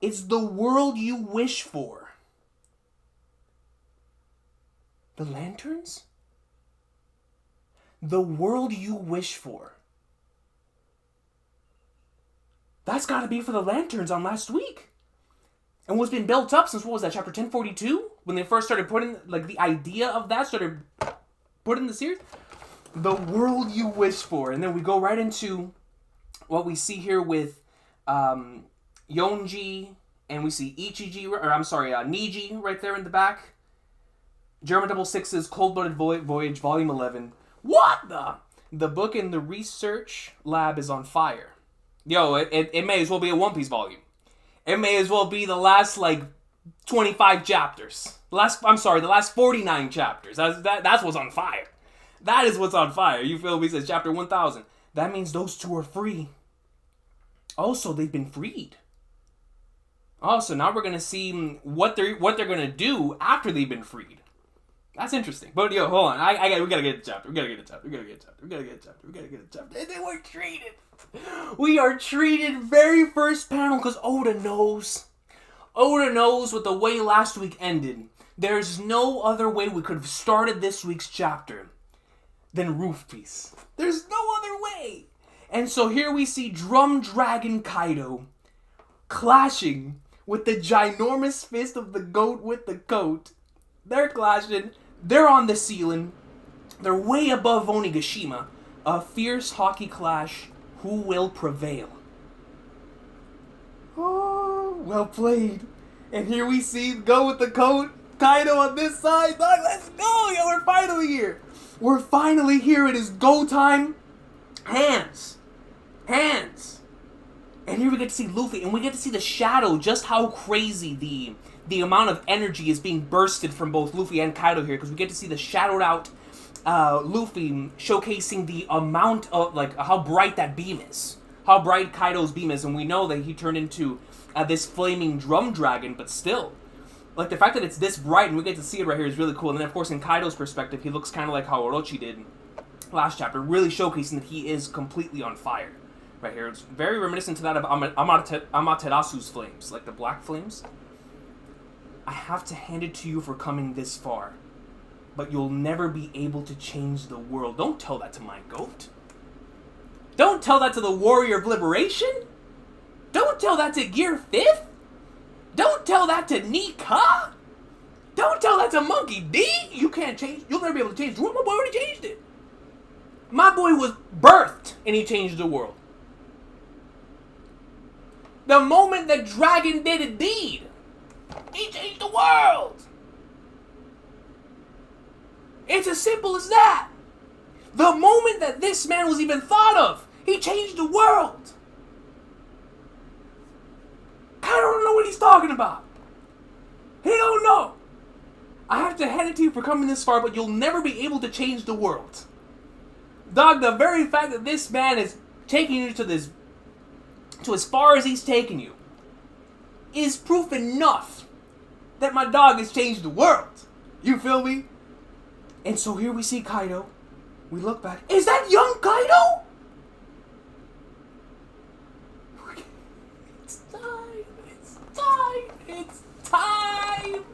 It's the world you wish for. The lanterns? The world you wish for. That's got to be for the lanterns on last week. And what's been built up since, what was that, chapter 1042? When they first started putting, like, the idea of that started put in the series. The world you wish for. And then we go right into what we see here with Yonji, and we see Ichiji, or I'm sorry, Niji right there in the back. German 66's Cold-Blooded Voyage, Volume 11. What the? The book in the research lab is on fire. Yo, it may as well be a One Piece volume. It may as well be the last, like, 25 chapters. The last 49 chapters. That's what's on fire. That is what's on fire. You feel me? It says chapter 1000. That means those two are free. Also, they've been freed. Also, now we're gonna see what they're gonna do after they've been freed. That's interesting. But yo, hold on. We gotta get a chapter. We gotta get a chapter. And then we're treated. We are treated very first panel because Oda knows. Oda knows with the way last week ended. There's no other way we could have started this week's chapter than Roof Piece. There's no other way. And so here we see Drum Dragon Kaido clashing with the ginormous fist of the goat with the coat. They're clashing. They're on the ceiling. They're way above Onigashima. A fierce hockey clash. Who will prevail? Oh, well played. And here we see go with the coat. Kaido on this side. Dog, let's go. Yo, we're finally here. We're finally here. It is go time. Hands. And here we get to see Luffy, and we get to see the shadow, just how crazy the amount of energy is being bursted from both Luffy and Kaido here, because we get to see the shadowed out Luffy showcasing the amount of, like, how bright that beam is. How bright Kaido's beam is, and we know that he turned into this flaming drum dragon, but still. Like, the fact that it's this bright, and we get to see it right here is really cool. And then, of course, in Kaido's perspective, he looks kind of like how Orochi did last chapter, really showcasing that he is completely on fire. Right here, it's very reminiscent to that of Amaterasu's flames, like the black flames. I have to hand it to you for coming this far, but you'll never be able to change the world. Don't tell that to my goat. Don't tell that to the Warrior of Liberation. Don't tell that to Gear 5th. Don't tell that to Nika. Don't tell that to Monkey D. You can't change. You'll never be able to change the world. My boy already changed it. My boy was birthed, and he changed the world. The moment the dragon did a deed, he changed the world. It's as simple as that. The moment that this man was even thought of, he changed the world. I don't know what he's talking about. He don't know. I have to hand it to you for coming this far, but you'll never be able to change the world. Dog, the very fact that this man is taking you to as far as he's taken you, is proof enough that my dog has changed the world. You feel me? And so here we see Kaido. We look back. Is that young Kaido? It's time. It's time. It's time.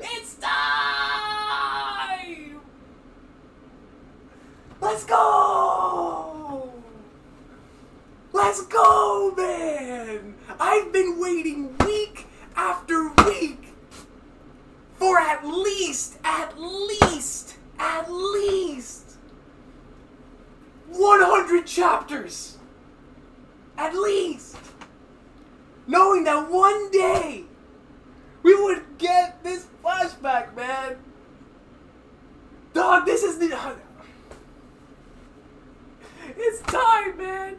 It's time. Let's go. Let's go, man! I've been waiting week after week for at least 100 chapters. At least. Knowing that one day we would get this flashback, man. Dog, this is the... It's time, man.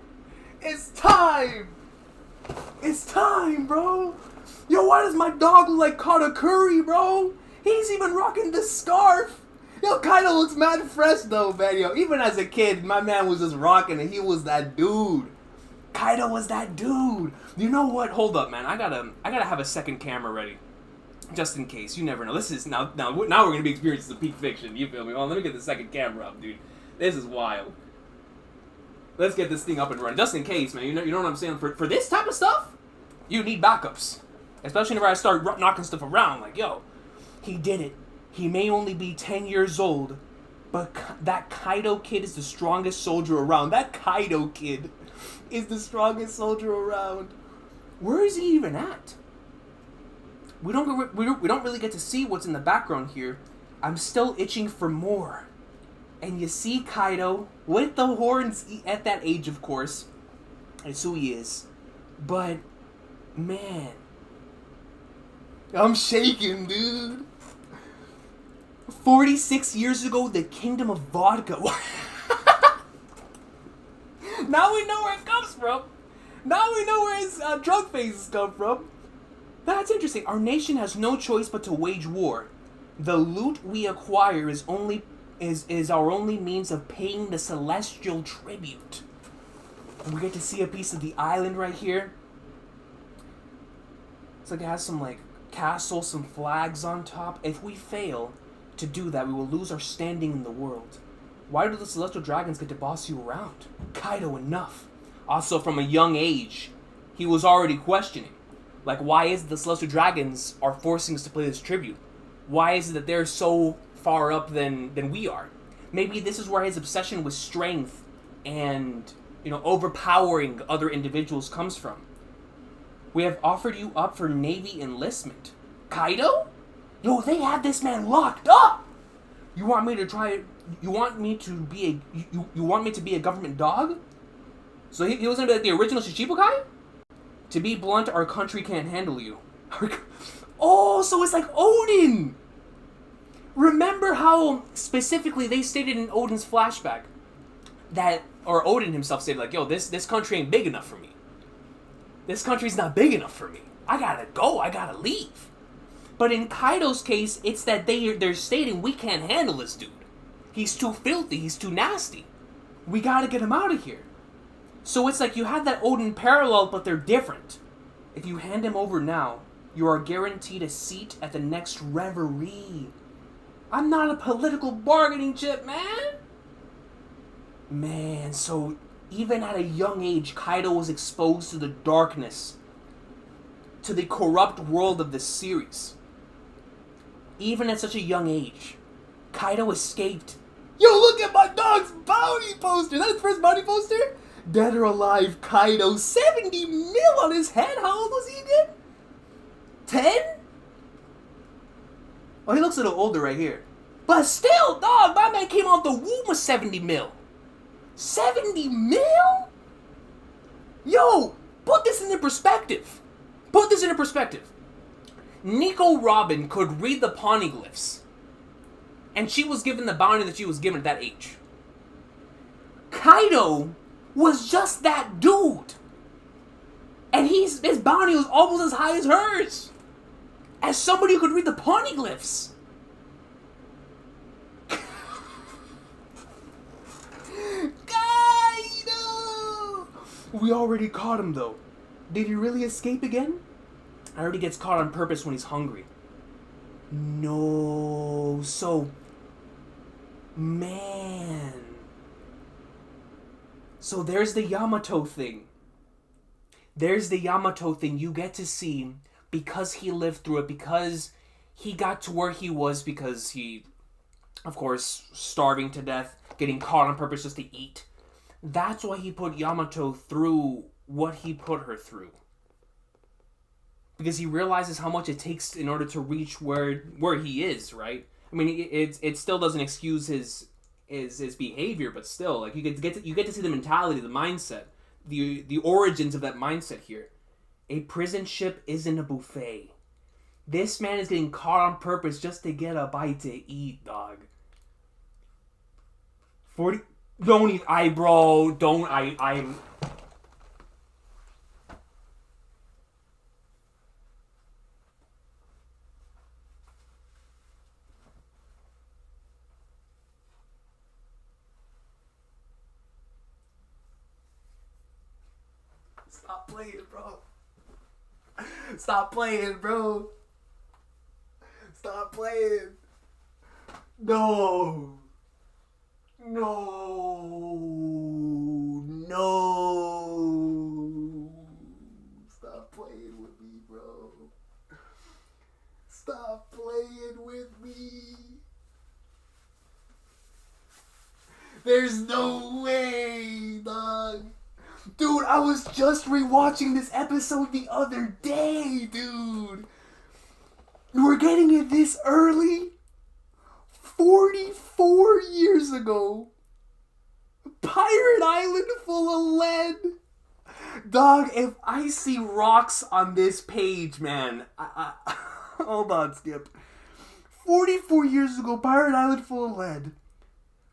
It's time! It's time, bro! Yo, why does my dog look like Katakuri, bro? He's even rocking the scarf! Yo, Kaido looks mad fresh, though, man. Yo, even as a kid, my man was just rocking it. He was that dude. Kaido was that dude. You know what? Hold up, man. I gotta have a second camera ready. Just in case. You never know. This is... Now we're gonna be experiencing some peak fiction. You feel me? Well, let me get the second camera up, dude. This is wild. Let's get this thing up and running, just in case, man. You know what I'm saying? For this type of stuff, You need backups. Especially whenever I start knocking stuff around. Like, yo, he did it. He may only be 10 years old, but that Kaido kid is the strongest soldier around. That Kaido kid is the strongest soldier around. Where is he even at? We don't really get to see what's in the background here. I'm still itching for more. And you see Kaido with the horns at that age, of course. It's who he is. But, man, I'm shaking, dude. 46 years ago, the Kingdom of Vodka. Now we know where it comes from. Now we know where his drug phases come from. That's interesting. Our nation has no choice but to wage war. The loot we acquire is our only means of paying the celestial tribute. And we get to see a piece of the island right here. It's like it has some like castles, some flags on top. If we fail to do that, we will lose our standing in the world. Why do the celestial dragons get to boss you around? Kaido, enough. Also, from a young age, he was already questioning. Like, why is it the celestial dragons are forcing us to play this tribute? Why is it that they're so far up than we are? Maybe this is where his obsession with strength and, overpowering other individuals comes from. We have offered you up for Navy enlistment. Kaido? Yo, they have this man locked up! You want me to be a government dog? So he was gonna be like the original Shichibukai? To be blunt, our country can't handle you. Oh, so it's like Odin! Remember how specifically they stated in Odin's flashback or Odin himself stated like, yo, this country ain't big enough for me. This country's not big enough for me. I gotta go, I gotta leave. But in Kaido's case, it's that they're stating we can't handle this dude. He's too filthy, he's too nasty. We gotta get him out of here. So it's like you have that Odin parallel, but they're different. If you hand him over now, you are guaranteed a seat at the next reverie. I'm not a political bargaining chip, man. Man, so even at a young age, Kaido was exposed to the darkness, to the corrupt world of this series. Even at such a young age, Kaido escaped. Yo, look at my dog's bounty poster. That's his first bounty poster? Dead or alive, Kaido. 70 mil on his head. How old was he again? 10? Oh, he looks a little older right here. But still, dog, my man came out the womb with 70 mil. 70 mil? Yo, put this into perspective. Put this into perspective. Nico Robin could read the poneglyphs. And she was given the bounty that she was given at that age. Kaido was just that dude. And his bounty was almost as high as hers. As somebody who could read the poneglyphs. Kaido! We already caught him though. Did he really escape again? I heard he gets caught on purpose when he's hungry. No. So, man. So there's the Yamato thing. There's the Yamato thing you get to see because he lived through it, because he got to where he was, because he, of course, starving to death, getting caught on purpose just to eat. That's why he put Yamato through what he put her through. Because he realizes how much it takes in order to reach where he is, right? I mean, it still doesn't excuse his behavior, but still, like, you get to see the mentality, the mindset, the origins of that mindset here. A prison ship isn't a buffet. This man is getting caught on purpose just to get a bite to eat, dog. 40. Don't eat, bro. Don't I'm. Stop playing, bro. Stop playing, bro. Stop playing. No. No. No. Stop playing Dude, I was just rewatching this episode the other day, dude. We're getting it this early. 44 years ago. Pirate Island full of lead. Dog, if I see rocks on this page, man. Hold on, Skip. 44 years ago, Pirate Island full of lead.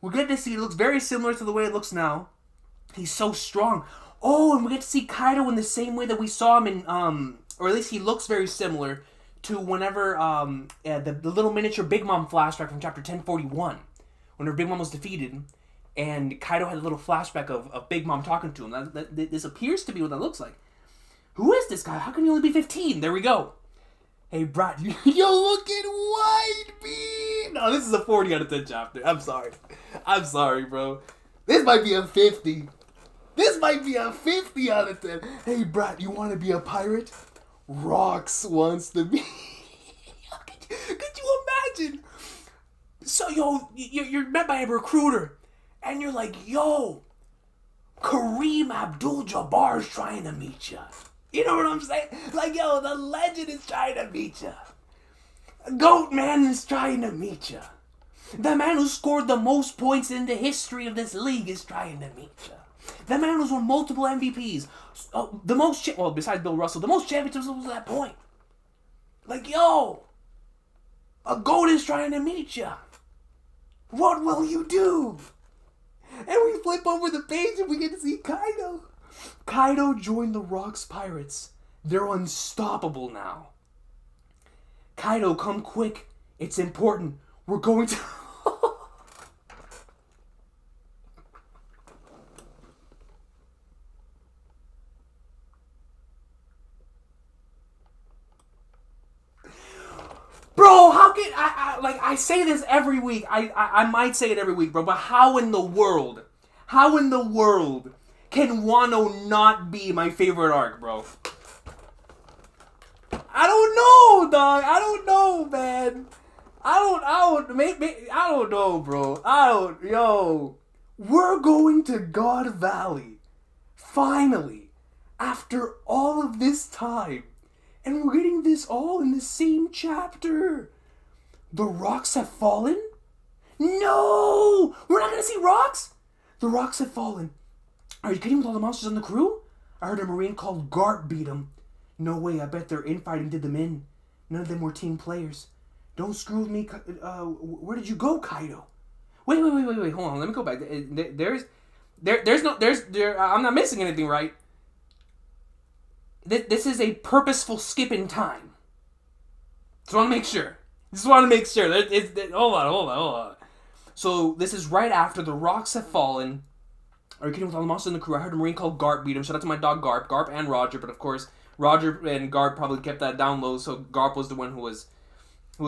We get to see, it looks very similar to the way it looks now. He's so strong. Oh, and we get to see Kaido in the same way that we saw him in, or at least he looks very similar to whenever, the little miniature Big Mom flashback from chapter 1041. Whenever Big Mom was defeated, and Kaido had a little flashback of Big Mom talking to him. This appears to be what that looks like. Who is this guy? How can he only be 15? There we go. Hey, Brat, you're looking white, B. No, this is a 40 out of 10 chapter. I'm sorry, bro. This might be a 50. This might be a 50 out of 10. Hey, Brat, you want to be a pirate? Rox wants to be. Could you imagine? So, you're met by a recruiter, and you're like, yo, Kareem Abdul-Jabbar's trying to meet you. You know what I'm saying? Like, yo, the legend is trying to meet you. Goat Man is trying to meet you. The man who scored the most points in the history of this league is trying to meet you. The man who's won multiple MVPs. The most, besides Bill Russell, the most championships up to that point. Like, yo, a goat is trying to meet you. What will you do? And we flip over the page and we get to see Kaido. Kaido joined the Rocks Pirates. They're unstoppable now. Kaido, come quick. It's important. We're going to... Bro, how can... I say this every week. I might say it every week, bro. But how in the world can Wano not be my favorite arc, bro? I don't know, dog. I don't know, man. I don't know, bro. Yo. We're going to God Valley. Finally. After all of this time. And we're getting this all in the same chapter. The rocks have fallen? No! We're not going to see rocks? The rocks have fallen. Are you kidding with all the monsters on the crew? I heard a Marine called Garp beat them. No way, I bet their infighting did them in. None of them were team players. Don't screw with me. Where did you go, Kaido? Wait. Hold on, let me go back. I'm not missing anything, right? This is a purposeful skip in time. Just want to make sure. Hold on. So, this is right after the rocks have fallen. Are you kidding with all the monsters in the crew? I heard a Marine called Garp beat him. Shout out to my dog Garp. Garp and Roger, but of course, Roger and Garp probably kept that down low, so Garp was the one who was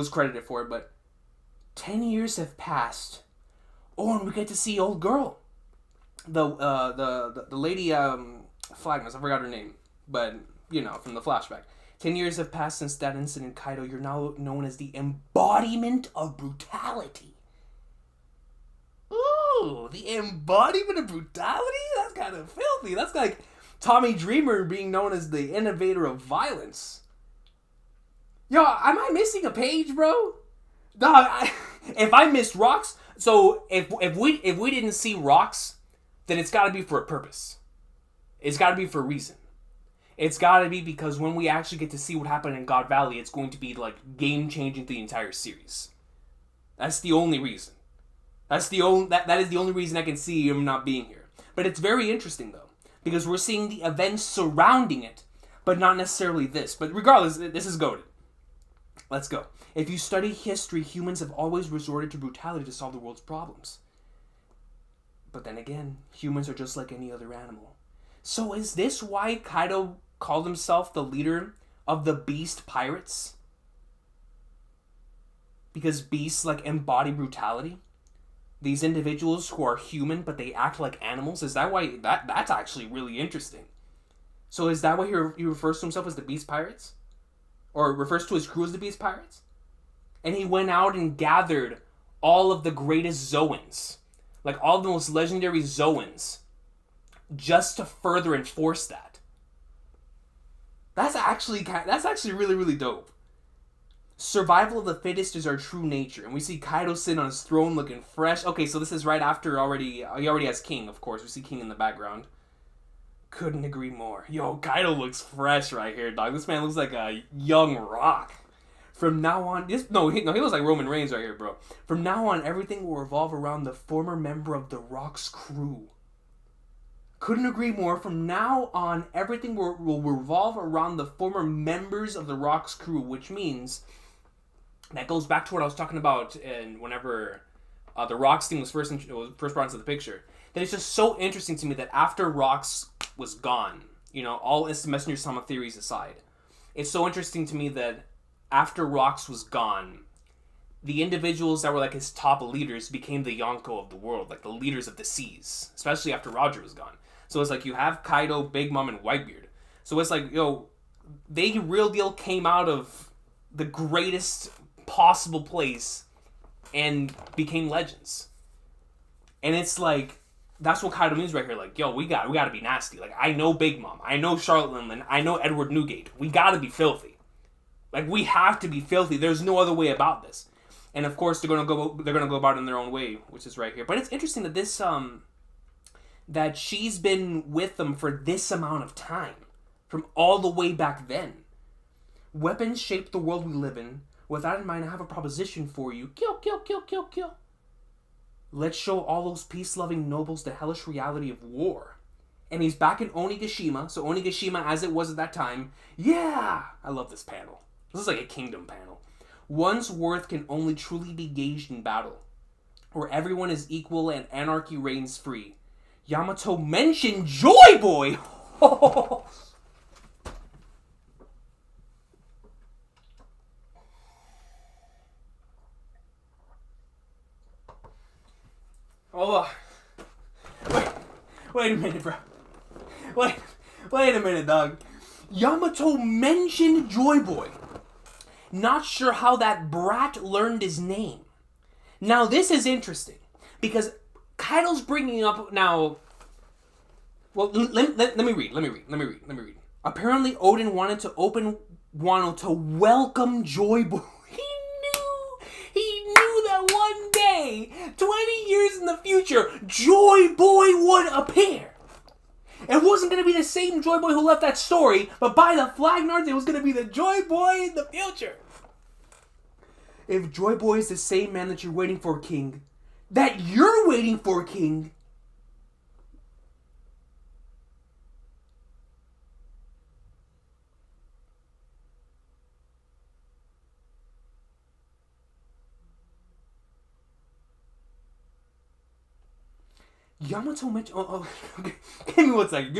credited for it. But 10 years have passed. Oh, and we get to see old girl. The lady, Flagmas, I forgot her name. But, from the flashback. 10 years have passed since that incident, Kaido. You're now known as the embodiment of brutality. Ooh, the embodiment of brutality? That's kind of filthy. That's like Tommy Dreamer being known as the innovator of violence. Yo, am I missing a page, bro? Dog, if I missed rocks, so if we didn't see rocks, then it's got to be for a purpose. It's got to be for a reason. It's got to be because when we actually get to see what happened in God Valley, it's going to be like game-changing the entire series. That's the only reason. That is the only reason I can see him not being here. But it's very interesting, though, because we're seeing the events surrounding it, but not necessarily this. But regardless, this is goated. Let's go. If you study history, humans have always resorted to brutality to solve the world's problems. But then again, humans are just like any other animal. So is this why Kaido called himself the leader of the Beast Pirates? Because beasts, embody brutality? These individuals who are human, but they act like animals? Is that why... That's actually really interesting. So is that why he refers to himself as the Beast Pirates? Or refers to his crew as the Beast Pirates? And he went out and gathered all of the greatest Zoans. All the most legendary Zoans. just to further enforce that. That's actually really, really dope. Survival of the fittest is our true nature. And we see Kaido sitting on his throne looking fresh. Okay, so this is right after he already has King, of course. We see King in the background. Couldn't agree more. Yo, Kaido looks fresh right here, dog. This man looks like a young rock. From now on, he looks like Roman Reigns right here, bro. From now on, everything will revolve around the former member of the Rock's crew. Couldn't agree more. From now on, everything will revolve around the former members of the Rock's crew, which means that goes back to what I was talking about whenever the Rock's thing was first brought into the picture. That it's just so interesting to me that after Rock's was gone, all Instant Messenger Sama theories aside, it's so interesting to me that after Rox was gone, the individuals that were like his top leaders became the Yonko of the world, like the leaders of the seas, especially after Roger was gone. So it's like you have Kaido, Big Mom, and Whitebeard. So it's like, they real deal came out of the greatest possible place and became legends. And it's like, that's what Kaido means right here. Like, we gotta be nasty. Like, I know Big Mom, I know Charlotte Linlin, I know Edward Newgate. We gotta be filthy. Like, we have to be filthy. There's no other way about this. And of course, they're gonna go about it in their own way, which is right here. But it's interesting that this that she's been with them for this amount of time, from all the way back then. Weapons shape the world we live in. With that in mind, I have a proposition for you. Kill, kill, kill, kill, kill. Let's show all those peace-loving nobles the hellish reality of war. And he's back in Onigashima. So Onigashima as it was at that time. Yeah! I love this panel. This is like a kingdom panel. One's worth can only truly be gauged in battle, where everyone is equal and anarchy reigns free. Yamato mentioned Joy Boy! Hold on. Wait a minute, bro. Wait a minute, dog. Yamato mentioned Joy Boy. Not sure how that brat learned his name. Now, this is interesting, because Kaido's bringing up now... Well, let me read. Apparently, Odin wanted to open Wano to welcome Joy Boy. He knew that one day, 20 years in the future, Joy Boy would appear. It wasn't going to be the same Joy Boy who left that story, but by the Flagnards, it was going to be the Joy Boy in the future. If Joy Boy is the same man that you're waiting for, King, that you're waiting for, King, Yamato mentioned... Okay. Give me one second,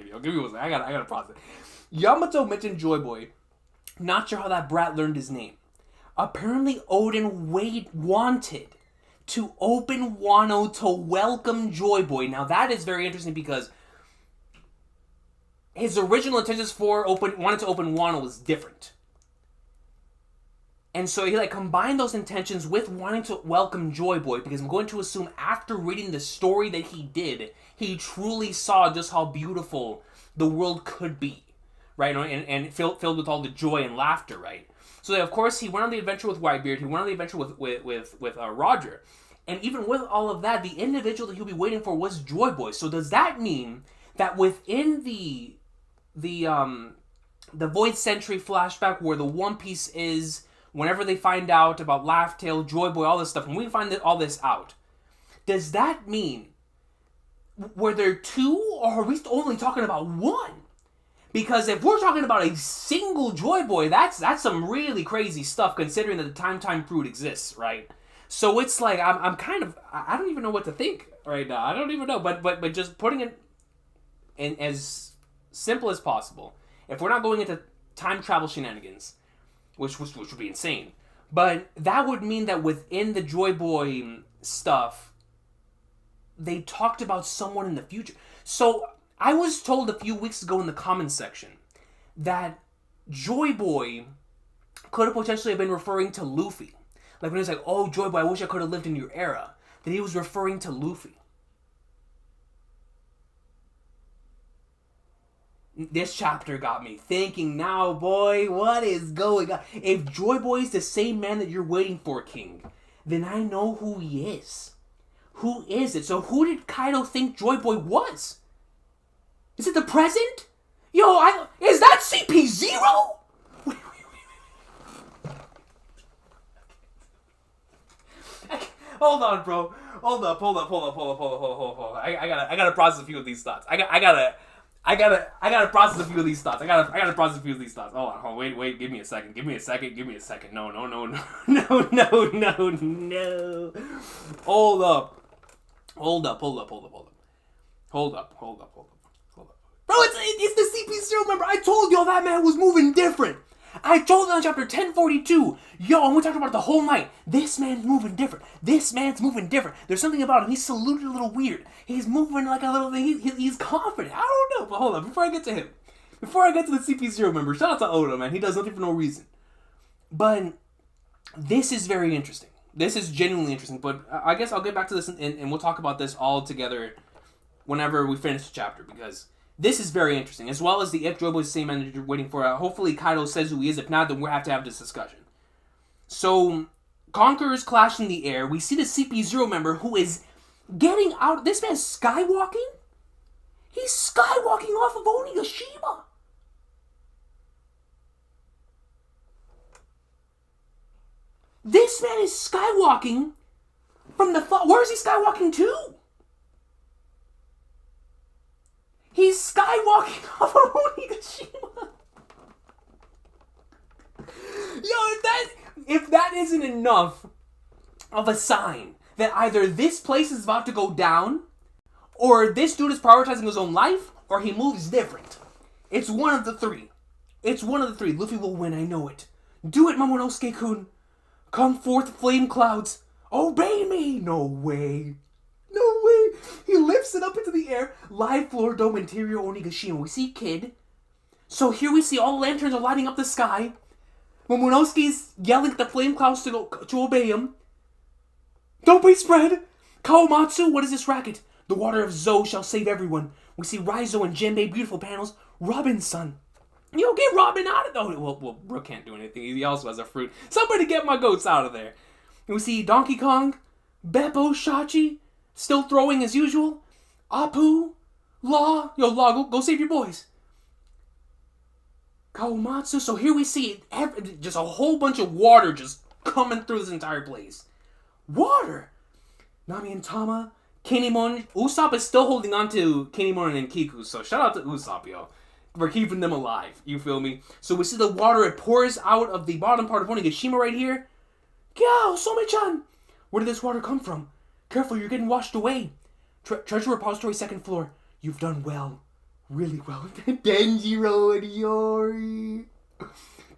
yo. I gotta process it. Yamato mentioned Joy Boy. Not sure how that brat learned his name. Apparently, Odin wanted to open Wano to welcome Joy Boy. Now, that is very interesting because his original intentions wanted to open Wano was different. And so he combined those intentions with wanting to welcome Joy Boy, because I'm going to assume after reading the story that he did, he truly saw just how beautiful the world could be, right? And filled with all the joy and laughter, right? So of course he went on the adventure with Whitebeard. He went on the adventure with Roger, and even with all of that, the individual that he'll be waiting for was Joy Boy. So does that mean that within the Void Century flashback where the One Piece is? Whenever they find out about Laugh Tale, Joy Boy, all this stuff, when we find all this out, does that mean, were there two, or are we only talking about one? Because if we're talking about a single Joy Boy, that's some really crazy stuff, considering that the Time Fruit exists, right? So it's like, I'm kind of, I don't even know what to think right now. I don't even know, but just putting it in as simple as possible. If we're not going into time travel shenanigans, which would be insane. But that would mean that within the Joy Boy stuff, they talked about someone in the future. So I was told a few weeks ago in the comments section that Joy Boy could have potentially been referring to Luffy. Like when he was like, oh, Joy Boy, I wish I could have lived in your era. That he was referring to Luffy. This chapter got me thinking now, boy, what is going on? If Joy Boy is the same man that you're waiting for, King, then I know who he is. Who is it? So who did Kaido think Joy Boy was? Is it the present? Yo, is that CP0? Wait. Hold on, bro. Hold up. I gotta process a few of these thoughts. I gotta process a few of these thoughts. I gotta process a few of these thoughts. Hold on. Wait. Give me a second. No. Hold up. Bro, it's the CP0, remember? I told y'all that man was moving different. I told you on chapter 1042. Yo, and we talked about it the whole night. This man's moving different. There's something about him. He's saluted a little weird. He's moving like a little thing. He's confident. I don't know, but hold on. Before I get to him. Before I get to the CP0 member, shout out to Oda, man. He does nothing for no reason. But this is very interesting. This is genuinely interesting. But I guess I'll get back to this and we'll talk about this all together whenever we finish the chapter. Because this is very interesting, as well as the if Joy Boy's the same man that you're waiting for. Hopefully Kaido says who he is. If not, then we'll have to have this discussion. So, Conquerors clash in the air. We see the CP0 member who is getting out. This man's skywalking? He's skywalking off of Onigashima. This man is skywalking from the... Where is he skywalking to? He's skywalking off of Onigashima. Yo, if that isn't enough of a sign that either this place is about to go down, or this dude is prioritizing his own life, or he moves different. It's one of the three. Luffy will win, I know it. Do it, Momonosuke-kun. Come forth, flame clouds. Obey me. No way. He lifts it up into the air. Live floor dome interior Onigashima. We see Kid. So here we see all the lanterns are lighting up the sky. Momonosuke's yelling at the flame clouds to obey him. Don't be spread. Kawamatsu, what is this racket? The water of Zou shall save everyone. We see Raizo and Jinbei, beautiful panels. Robin's son. Yo, get Robin out of there. Well, Brook can't do anything. He also has a fruit. Somebody get my goats out of there. And we see Donkey Kong, Beppo, Shachi, still throwing as usual. Apu, Law. Yo, Law, go save your boys. Kawamatsu. So here we see just a whole bunch of water just coming through this entire place. Water. Nami and Tama, Kinemon. Usopp is still holding on to Kinemon and Kiku. So shout out to Usopp, yo. We're keeping them alive. You feel me? So we see the water. It pours out of the bottom part of Onigashima right here. Yo, Some-chan. Where did this water come from? Careful, you're getting washed away. Treasure repository, second floor. You've done well. Really well. Denjiro and Yori.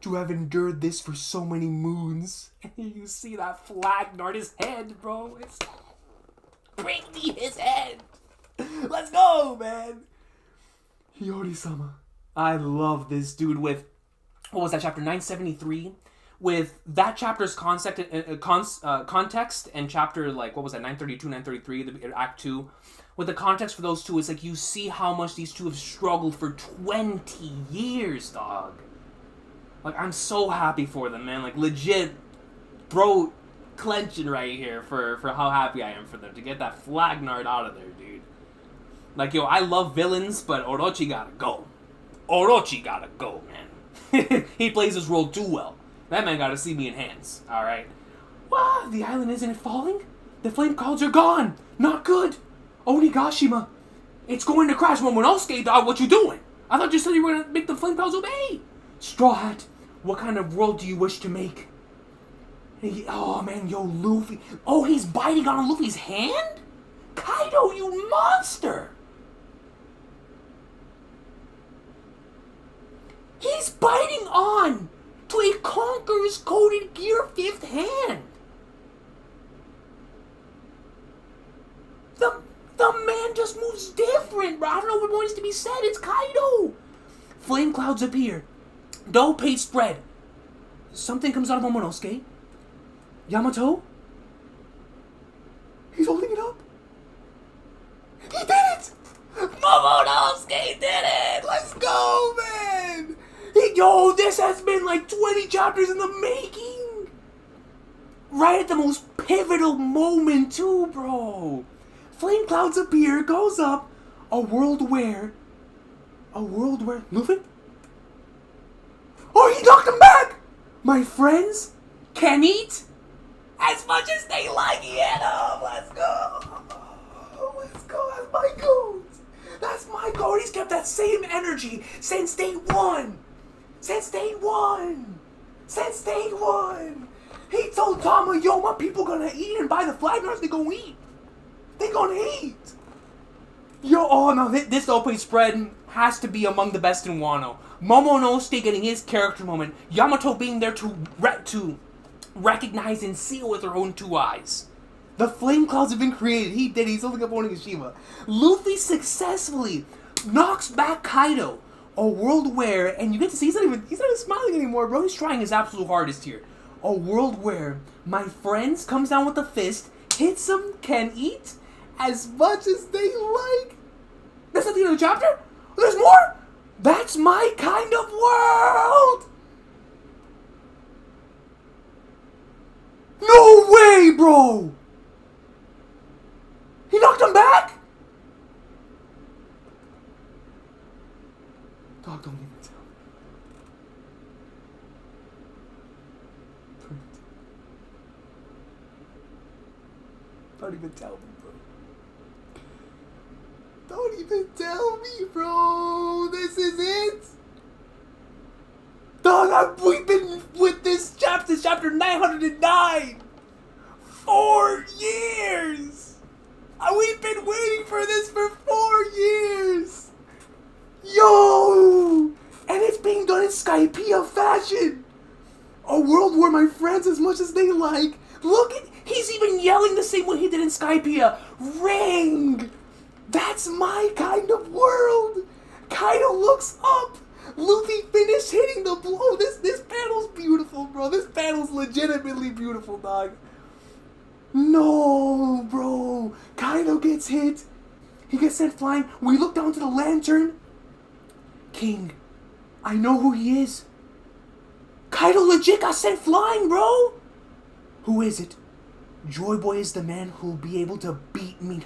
To have endured this for so many moons. You see that flag dart his head, bro. Bring me his head. Let's go, man. Hiyori-sama. I love this dude with... What was that, chapter 973? With that chapter's context and chapter, like, what was that, 932, 933, the Act 2. With the context for those two, it's like you see how much these two have struggled for 20 years, dog. Like, I'm so happy for them, man. Like, legit, throat clenching right here for how happy I am for them to get that Flagnard out of there, dude. Like, yo, I love villains, but Orochi gotta go. Orochi gotta go, man. He plays his role too well. That man gotta see me in hands, alright? Wow, the island isn't it falling? The flame clouds are gone. Not good. Onigashima. It's going to crash. Momonosuke, dog, what you doing? I thought you said you were gonna make the flame clouds obey. Straw Hat, what kind of world do you wish to make? Oh, man, yo, Luffy. Oh, he's biting on Luffy's hand? Kaido, you monster! He's biting on to a Conqueror's Coded Gear 5th hand. The man just moves different, bro. I don't know what more needs to be said. It's Kaido. Flame clouds appear. Dough paste spread. Something comes out of Momonosuke. Yamato? He's holding it up. He did it! Momonosuke did it! Let's go! Yo, this has been like 20 chapters in the making. Right at the most pivotal moment too, bro. Flame clouds appear, goes up. A world where... Luffy? Oh, he knocked him back! My friends can eat as much as they like. Yeah, let's go. Let's go. That's my goat. That's my goat. He's kept that same energy since day one. Since day one. He told Tama, yo, my people gonna eat, and by the flag they gonna eat. They gonna eat. Yo, oh no, this opening spread has to be among the best in Wano. Momonosuke getting his character moment. Yamato being there to recognize and see it with her own two eyes. The flame clouds have been created. He did. He's only up owning Ishima. Luffy successfully knocks back Kaido. A world where, and you get to see he's not even smiling anymore, bro. He's trying his absolute hardest here. A world where my friends comes down with a fist, hits them, can eat as much as they like. That's not the end of the chapter? There's more? That's my kind of world! No way, bro! He knocked him back? Dog, don't even tell me. Don't even tell me, bro. Don't even tell me, bro. This is it. Dog, we've been with this chapter 909. 4 years. We've been waiting for this for 4 years. Yo. And it's being done in Skypiea fashion. A world where my friends, as much as they like. Look at, he's even yelling the same way he did in Skypiea. Ring. That's my kind of world. Kaido looks up. Luffy finished hitting the blow. This panel's beautiful, bro. This panel's legitimately beautiful, dog. No, bro. Kaido gets hit. He gets sent flying. We look down to the lantern. King, I know who he is. Kaido legit got sent flying, bro. Who is it? Joy Boy is the man who'll be able to beat me.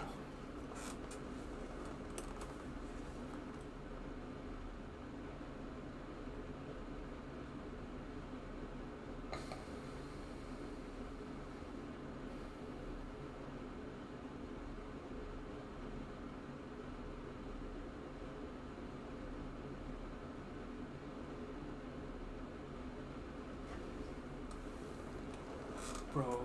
Bro.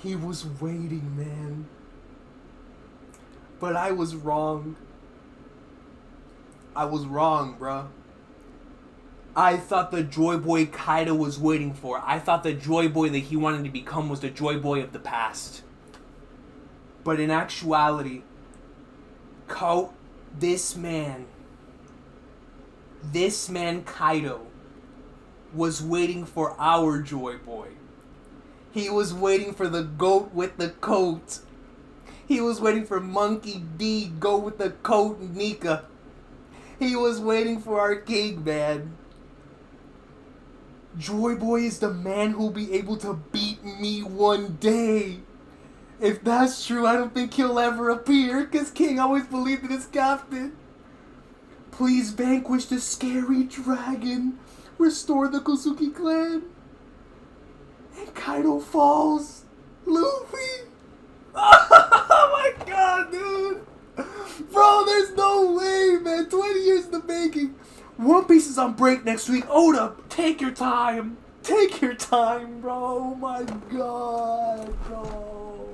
He was waiting, man. But I was wrong. I was wrong, bro. I thought the Joy Boy Kaido was waiting for. I thought the Joy Boy that he wanted to become was the Joy Boy of the past. But in actuality, this man Kaido was waiting for our Joy Boy. He was waiting for the goat with the coat. He was waiting for Monkey D, goat with the coat, Nika. He was waiting for our king, man. Joy Boy is the man who'll be able to beat me one day. If that's true, I don't think he'll ever appear, because King always believed in his captain. Please vanquish the scary dragon. Restore the Kozuki clan. And Kaido falls. Luffy. Oh my god, dude. Bro, there's no way, man. 20 years in the making. One Piece is on break next week. Oda, take your time. Take your time, bro. Oh my god, bro.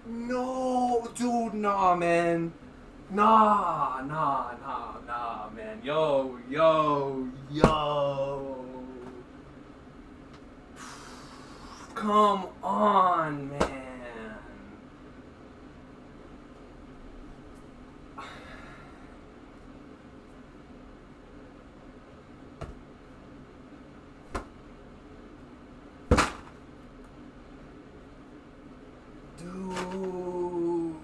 No, dude, nah, man. Nah, man. Yo. Come on, man. Dude.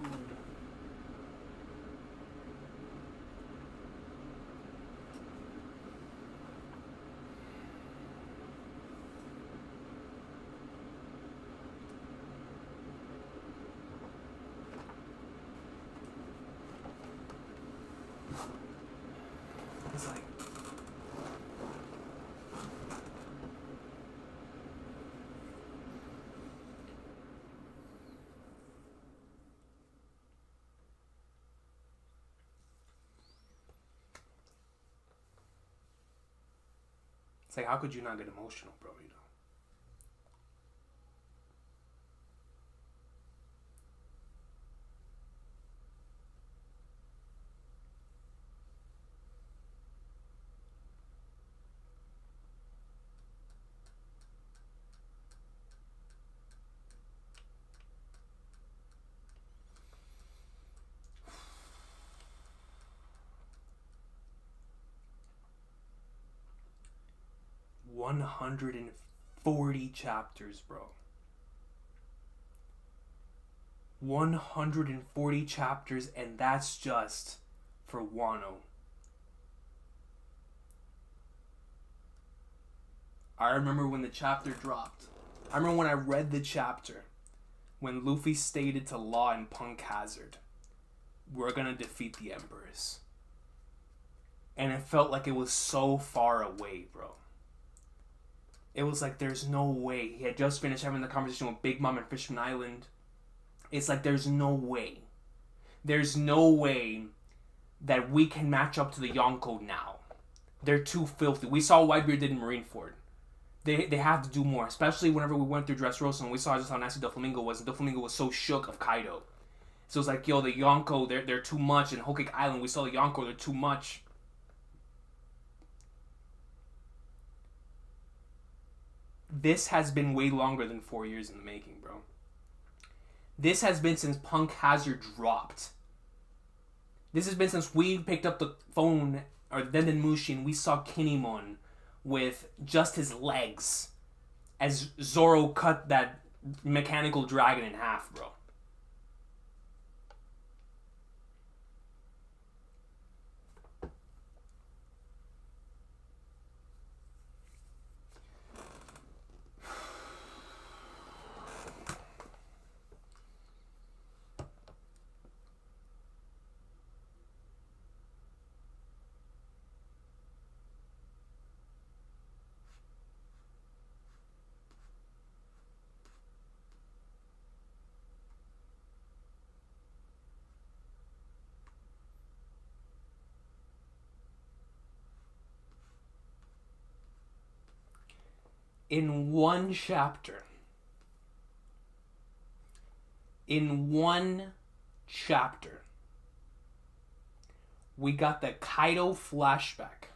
like, how could you not get emotional, bro? You know. 140 chapters, bro. 140 chapters, and that's just for Wano. I remember when the chapter dropped. I remember when I read the chapter when Luffy stated to Law and Punk Hazard, we're gonna defeat the Emperors. And it felt like it was so far away, bro. It was like, there's no way. He had just finished having the conversation with Big Mom and Fishman Island. It's like, there's no way. There's no way that we can match up to the Yonko now. They're too filthy. We saw what Whitebeard did in Marineford. They have to do more. Especially whenever we went through Dressrosa and we saw just how nasty Doflamingo was. And Doflamingo was so shook of Kaido. So it's like, yo, the Yonko, they're too much. And Whole Cake Island, we saw the Yonko, they're too much. This has been way longer than 4 years in the making, bro. This has been since Punk Hazard dropped. This has been since we picked up the phone, or Denden Mushi, and we saw Kinemon with just his legs as Zoro cut that mechanical dragon in half, bro. In one chapter, we got the Kaido flashback.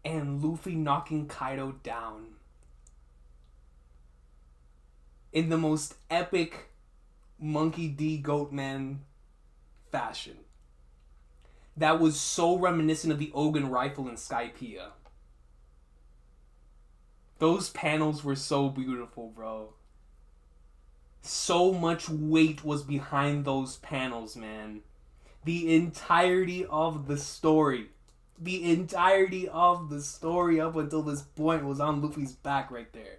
And Luffy knocking Kaido down in the most epic Monkey D. Goatman fashion. That was so reminiscent of the Ogun rifle in Skypiea. Those panels were so beautiful, bro. So much weight was behind those panels, man. The entirety of the story up until this point was on Luffy's back right there.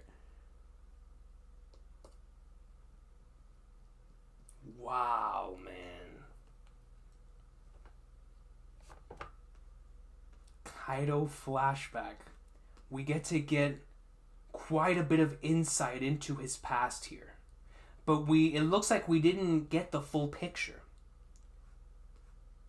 Wow, man. Kaido flashback. We get quite a bit of insight into his past here. But it looks like we didn't get the full picture.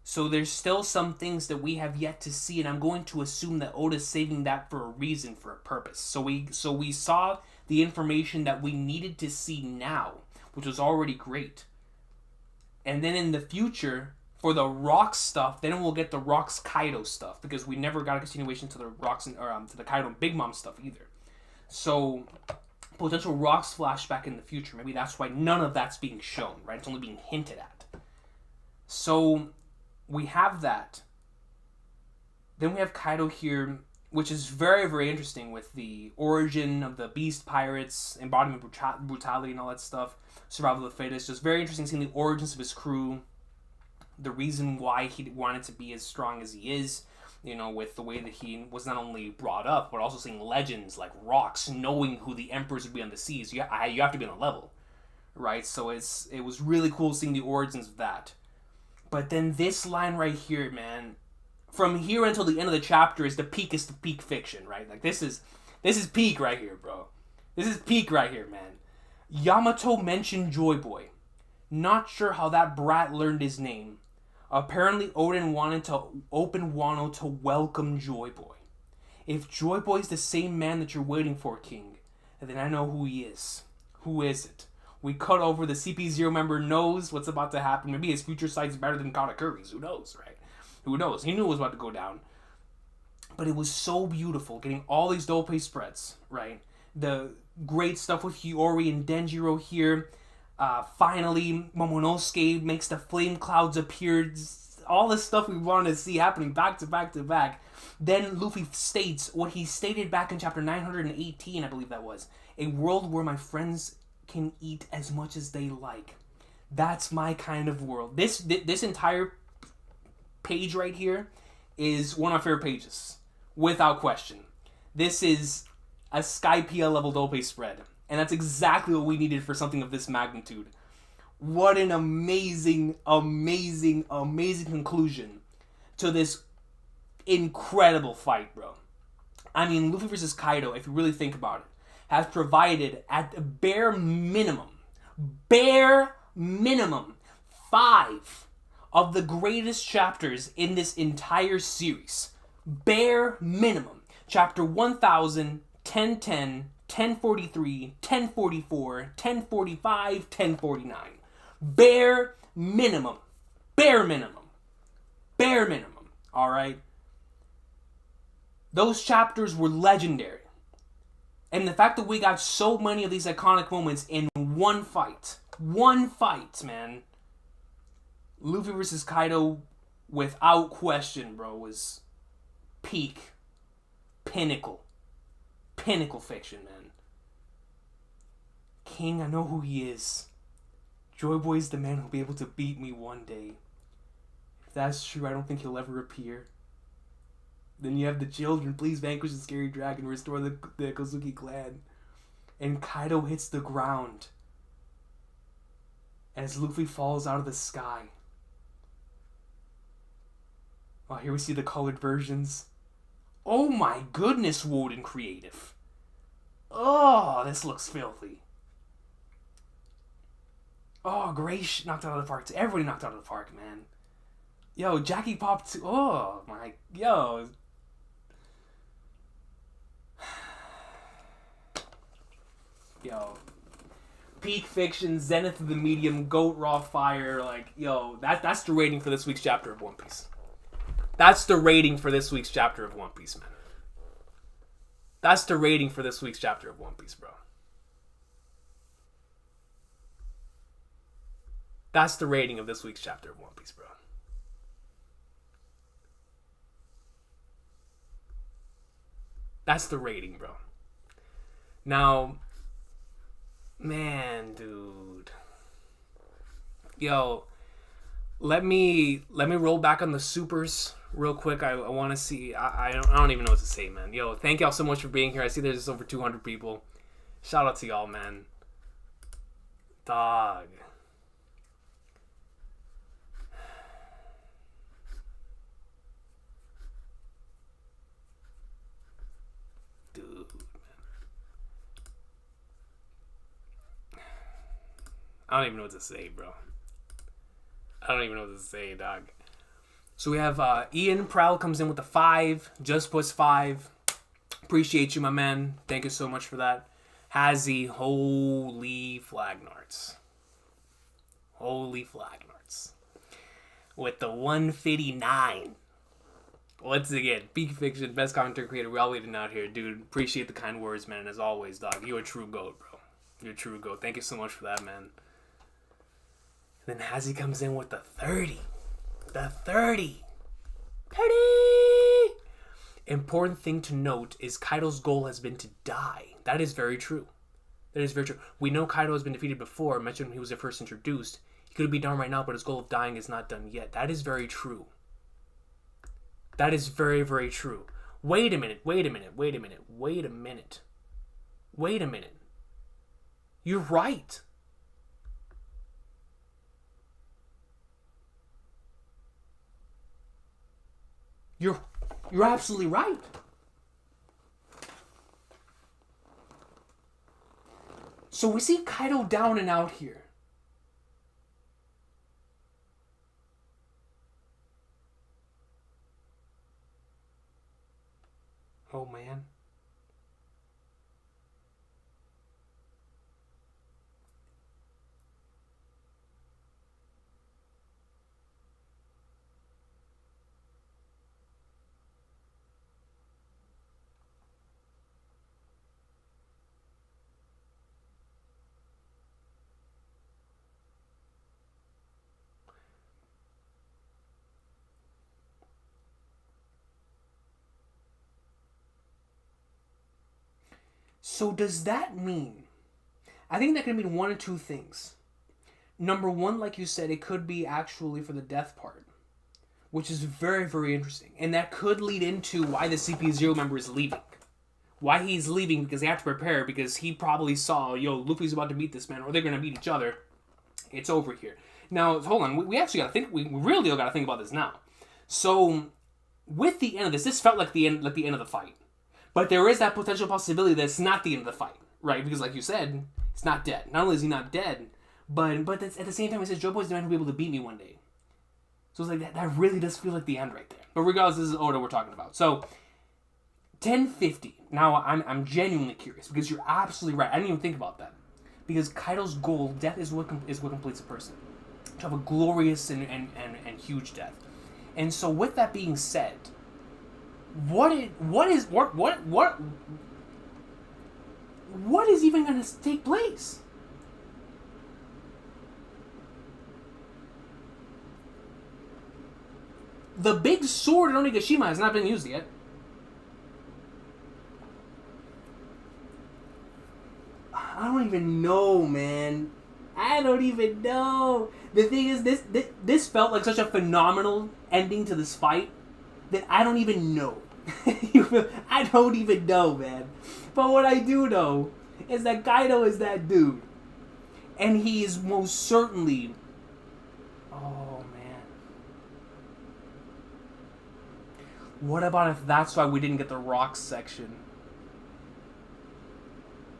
So there's still some things that we have yet to see, and I'm going to assume that Oda's saving that for a reason, for a purpose. So we saw the information that we needed to see now, which was already great. And then in the future, for the Rocks stuff, then we'll get the Rocks Kaido stuff, because we never got a continuation to the Rocks to the Kaido and Big Mom stuff either. So potential Rocks flashback in the future. Maybe that's why none of that's being shown, right? It's only being hinted at. So we have that. Then we have Kaido here, which is very, very interesting with the origin of the Beast Pirates, embodiment brutality and all that stuff, survival of the fittest. Just very interesting seeing the origins of his crew, the reason why he wanted to be as strong as he is, you know, with the way that he was not only brought up, but also seeing legends like Rocks, knowing who the emperors would be on the seas. You have to be on a level, right? So it was really cool seeing the origins of that. But then this line right here, man, from here until the end of the chapter is the peakest of peak fiction, right? Like this is peak right here, bro. This is peak right here, man. Yamato mentioned Joy Boy. Not sure how that brat learned his name, Apparently, Odin wanted to open Wano to welcome Joy Boy. If Joy Boy's the same man that you're waiting for, King, then I know who he is. Who is it? We cut over, the CP0 member knows what's about to happen. Maybe his future sight's better than Katakuri's. Who knows, right? Who knows? He knew it was about to go down. But it was so beautiful, getting all these dope spreads, right? The great stuff with Hiyori and Denjiro here. Finally, Momonosuke makes the flame clouds appear. All the stuff we wanted to see happening back to back to back. Then Luffy states what he stated back in chapter 918, I believe that was. A world where my friends can eat as much as they like. That's my kind of world. This entire page right here is one of my favorite pages. Without question. This is a Skypiea level dope spread. And that's exactly what we needed for something of this magnitude. What an amazing, amazing, amazing conclusion to this incredible fight, bro. I mean, Luffy versus Kaido, if you really think about it, has provided at the bare minimum, 5 of the greatest chapters in this entire series. Bare minimum. Chapter 1000, 1010, 1043, 1044, 1045, 1049. Bare minimum. Bare minimum. Bare minimum. Alright? Those chapters were legendary. And the fact that we got so many of these iconic moments in one fight. One fight, man. Luffy versus Kaido, without question, bro, was peak. Pinnacle fiction, man. King, I know who he is. Joy Boy's the man who'll be able to beat me one day. If that's true, I don't think he'll ever appear. Then you have the children. Please vanquish the scary dragon. Restore the Kozuki clan. And Kaido hits the ground as Luffy falls out of the sky. Oh, here we see the colored versions. Oh my goodness, Woden Creative. Oh, this looks filthy. Oh, Grace knocked out of the park. Everybody knocked out of the park, man. Yo, Jackie popped too. Oh my, yo. Yo. Peak fiction, zenith of the medium, goat raw fire. Like, yo, that's the rating for this week's chapter of One Piece. That's the rating for this week's chapter of One Piece, man. That's the rating for this week's chapter of One Piece, bro. That's the rating of this week's chapter of One Piece, bro. That's the rating, bro. Now, man, dude. Yo, let me roll back on the supers real quick. I want to see. I don't even know what to say, man. Yo, thank y'all so much for being here. I see there's over 200 people. Shout out to y'all, man. Dog. Dude, man. I don't even know what to say, bro. I don't even know what to say, dog. So we have Ian Prowl comes in with a 5. Just puts 5. Appreciate you, my man. Thank you so much for that. Hazzy, holy flagnarts. Holy flagnarts. With the 159. Once again, peak fiction, best commentary creator. We all waiting out here, dude. Appreciate the kind words, man. As always, dog. You're a true GOAT, bro. You're a true GOAT. Thank you so much for that, man. Then Hazzy comes in with the 30. The 30. 30! Important thing to note is Kaido's goal has been to die. That is very true. That is very true. We know Kaido has been defeated before. I mentioned when he was first introduced. He could be done right now, but his goal of dying is not done yet. That is very true. That is very, very true. Wait a minute. Wait a minute. Wait a minute. Wait a minute. Wait a minute. You're right. You're absolutely right. So we see Kaido down and out here. Oh, man. So does that mean... I think that can mean one or two things. Number one, like you said, it could be actually for the death part, which is very, very interesting. And that could lead into why the CP0 member is leaving. Why he's leaving, because they have to prepare, because he probably saw, yo, Luffy's about to meet this man, or they're going to meet each other. It's over here. Now, hold on, we actually got to think, we really got to think about this now. So, with the end of this felt like the end of the fight. But there is that potential possibility that it's not the end of the fight, right? Because like you said, it's not dead. Not only is he not dead, but at the same time, he says, Joe Boy's the man who'll be able to beat me one day. So it's like, that really does feel like the end right there. But regardless, this is Oda we're talking about. So, 1050. Now, I'm genuinely curious, because you're absolutely right. I didn't even think about that. Because Kaido's goal, death is what completes a person. To have a glorious and huge death. And so with that being said, what is even going to take place? The big sword in Onigashima has not been used yet. I don't even know, man. I don't even know. The thing is, this felt like such a phenomenal ending to this fight that I don't even know. I don't even know, man. But what I do know is that Kaido is that dude. And he is most certainly... Oh, man. What about if that's why we didn't get the rocks section?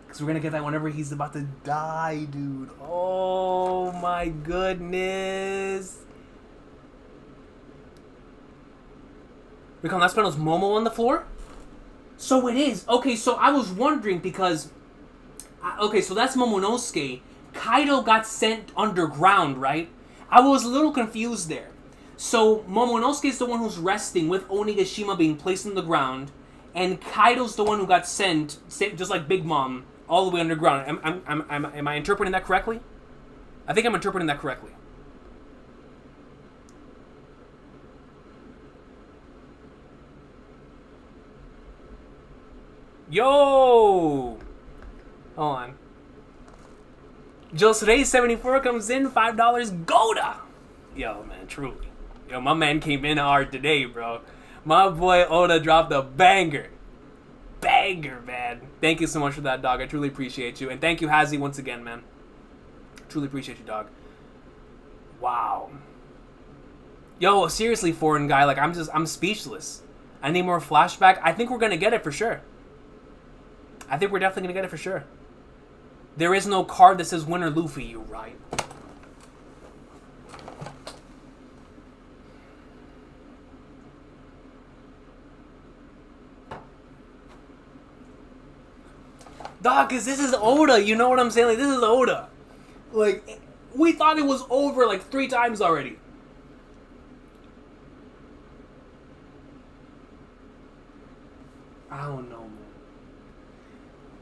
Because we're going to get that whenever he's about to die, dude. Oh, my goodness. Recon, last panel's Momo on the floor? So it is. Okay, so I was wondering because... Okay, so that's Momonosuke. Kaido got sent underground, right? I was a little confused there. So Momonosuke is the one who's resting with Onigashima being placed on the ground. And Kaido's the one who got sent, just like Big Mom, all the way underground. Am I interpreting that correctly? I think I'm interpreting that correctly. Yo! Hold on. Josrey74 comes in, $5. Goda! Yo, man, truly. Yo, my man came in hard today, bro. My boy Oda dropped a banger. Banger, man. Thank you so much for that, dog. I truly appreciate you. And thank you, Hazy, once again, man. Truly appreciate you, dog. Wow. Yo, seriously, foreign guy, like, I'm speechless. I need more flashback. I think we're gonna get it for sure. I think we're definitely gonna get it for sure. There is no card that says winner Luffy, you right. Dog, cause this is Oda, you know what I'm saying? Like, this is Oda. Like, we thought it was over like 3 times already. I don't know,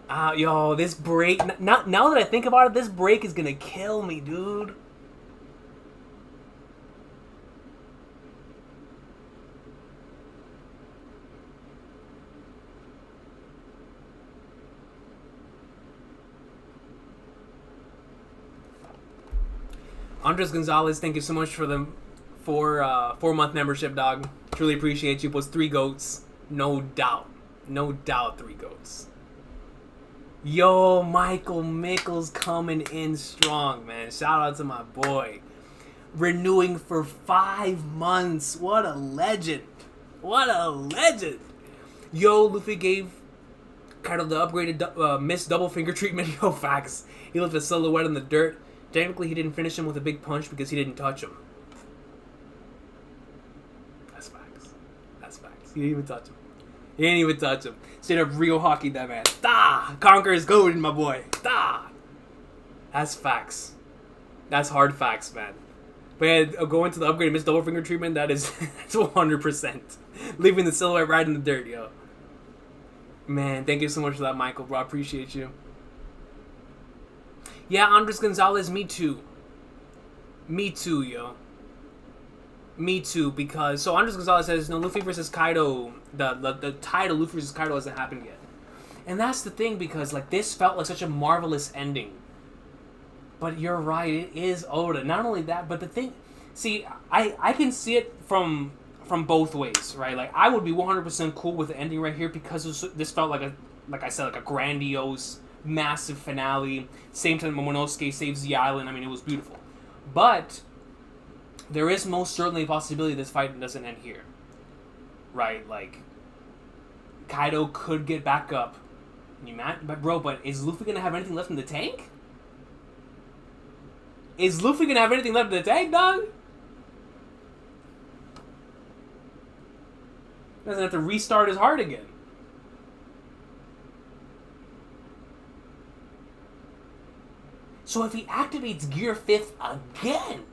man. Yo, this break... Now that I think about it, this break is gonna kill me, dude. Andres Gonzalez, thank you so much for the 4-month membership, dog. Truly appreciate you. Was 3 goats. No doubt. No doubt 3 goats. Yo, Michael Mickles coming in strong, man. Shout out to my boy. Renewing for 5 months. What a legend. What a legend. Yo, Luffy gave kind of the upgraded missed double finger treatment. Yo, facts. He left a silhouette in the dirt. Technically, he didn't finish him with a big punch because he didn't touch him. That's facts. That's facts. He didn't even touch him. He didn't even touch him. Straight up real hockey, that man. Da! Conquer is golden, my boy. Da! That's facts. That's hard facts, man. But yeah, going to the upgrade and miss double finger treatment, that's 100%. Leaving the silhouette right in the dirt, yo. Man, thank you so much for that, Michael, bro. I appreciate you. Yeah, Andres Gonzalez, me too. Me too, yo. Me too, because... So, Andres Gonzalez says, no, Luffy versus Kaido, the title Luffy versus Kaido hasn't happened yet. And that's the thing, because, like, this felt like such a marvelous ending. But you're right, it is Oda. Not only that, but the thing... See, I can see it from both ways, right? Like, I would be 100% cool with the ending right here, because this felt like like I said, like a grandiose, massive finale. Same time Momonosuke saves the island. I mean, it was beautiful. But there is most certainly a possibility this fight doesn't end here. Right? Like, Kaido could get back up. But is Luffy going to have anything left in the tank? Is Luffy going to have anything left in the tank, dog? Doesn't have to restart his heart again. So if he activates Gear 5th again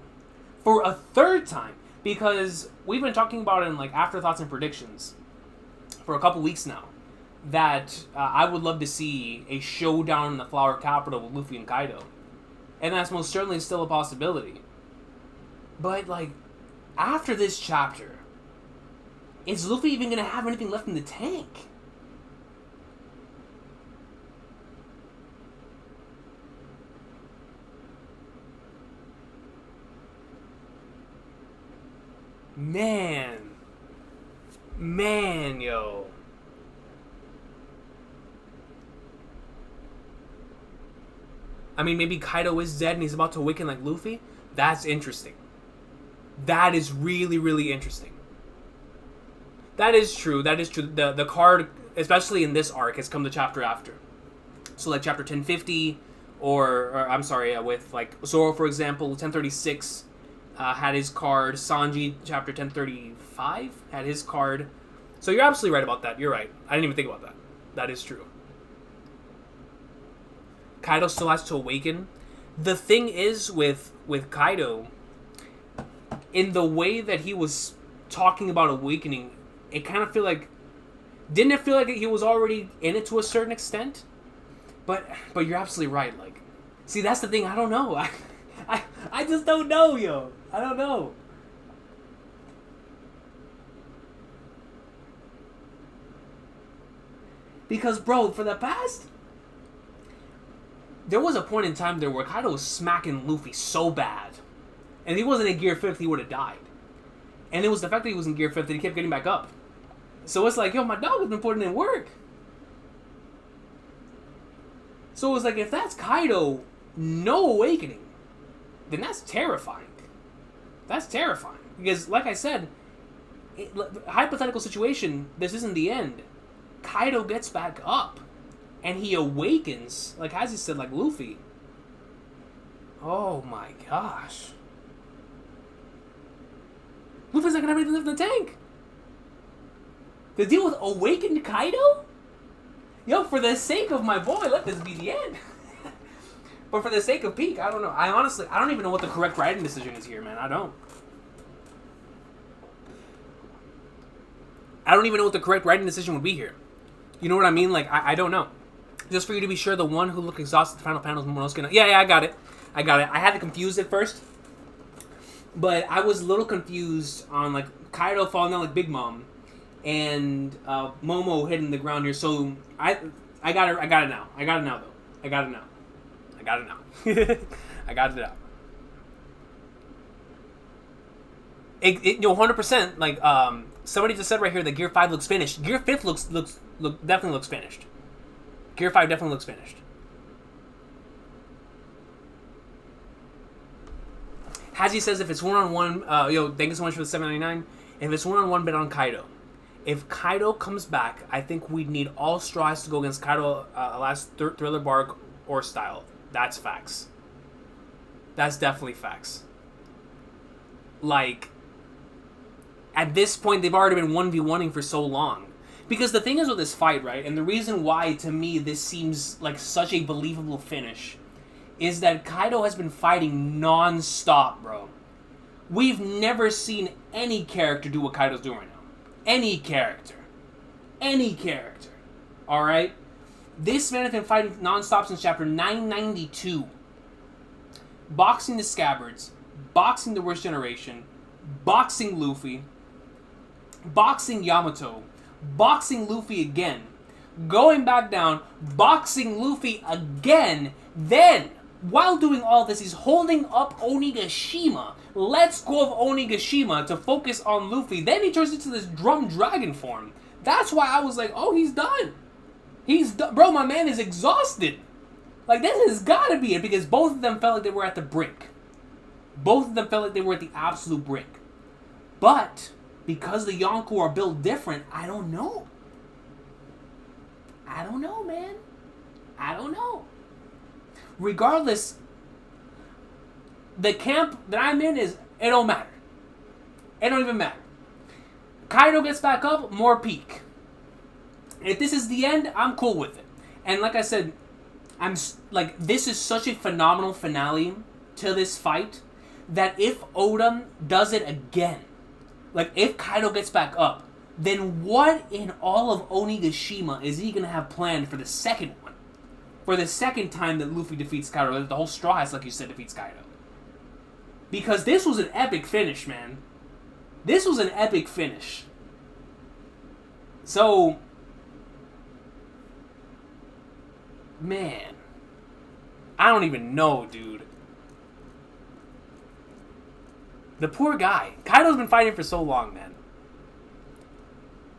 for a third time, because we've been talking about it in like afterthoughts and predictions for a couple weeks now, that I would love to see a showdown in the Flower Capital with Luffy and Kaido. And that's most certainly still a possibility. But like, after this chapter, is Luffy even going to have anything left in the tank? Man, yo. I mean, maybe Kaido is dead and he's about to awaken like Luffy? That's interesting. That is really, really interesting. That is true. That is true. The card, especially in this arc, has come the chapter after. So, like, chapter 1050, or I'm sorry, with, like, Zoro, for example, 1036 had his card. Sanji, chapter 1035, had his card. So you're absolutely right about that. You're right. I didn't even think about that. That is true. Kaido still has to awaken. The thing is with Kaido, in the way that he was talking about awakening, it kind of didn't it feel like he was already in it to a certain extent? But you're absolutely right. Like, see, that's the thing. I don't know. I just don't know, yo. I don't know. Because, bro, for the past, there was a point in time there where Kaido was smacking Luffy so bad, and if he wasn't in Gear 5th, he would have died. And it was the fact that he was in Gear 5th that he kept getting back up. So it's like, yo, my dog has been putting in work. So it was like, if that's Kaido, no awakening, then that's terrifying. That's terrifying. Because, like I said, hypothetical situation, this isn't the end. Kaido gets back up, and he awakens, like as he said, like Luffy. Oh my gosh. Luffy's not gonna have anything left in the tank. To deal with awakened Kaido? Yo, for the sake of my boy, let this be the end. But for the sake of Peak, I don't know. I don't even know what the correct writing decision is here, man. I don't even know what the correct writing decision would be here. You know what I mean? Like, I don't know. Just for you to be sure, the one who looked exhausted at the final panel is Momonosuke. Yeah, I got it. I had it confused at first. But I was a little confused on, like, Kaido falling down like Big Mom. And Momo hitting the ground here. So, I got it now. I got it now, though. I got it now. I got it now. You know, 100%, like, somebody just said right here that Gear 5 looks finished. Gear 5th definitely looks finished. Gear 5 definitely looks finished. Haji says if it's one-on-one, yo, thank you so much for the $7.99. If it's one-on-one, bet on Kaido. If Kaido comes back, I think we need all straws to go against Kaido, last Thriller Bark or Style. That's facts. That's definitely facts. Like, at this point, they've already been 1v1ing for so long. Because the thing is with this fight, right, and the reason why, to me, this seems like such a believable finish, is that Kaido has been fighting non-stop, bro. We've never seen any character do what Kaido's doing right now. Any character. Any character. Alright? This man has been fighting non-stop since chapter 992. Boxing the Scabbards, boxing the Worst Generation, boxing Luffy, boxing Yamato, boxing Luffy again, going back down, boxing Luffy again, then, while doing all this, he's holding up Onigashima, lets go of Onigashima to focus on Luffy, then he turns into this drum dragon form. That's why I was like, oh, he's done. He's done. Bro, my man is exhausted. Like, this has got to be it, because both of them felt like they were at the brink. Both of them felt like they were at the absolute brink. But, because the Yonko are built different, I don't know. I don't know, man. I don't know. Regardless, the camp that I'm in is, it don't matter. It don't even matter. Kaido gets back up, more peak. If this is the end, I'm cool with it. And like I said, this is such a phenomenal finale to this fight that if Oda does it again, like if Kaido gets back up, then what in all of Onigashima is he gonna have planned for the second one? For the second time that Luffy defeats Kaido, that the whole Straw Hats, like you said, defeats Kaido. Because this was an epic finish, man. This was an epic finish. So, man, I don't even know, dude. The poor guy. Kaido's been fighting for so long, man.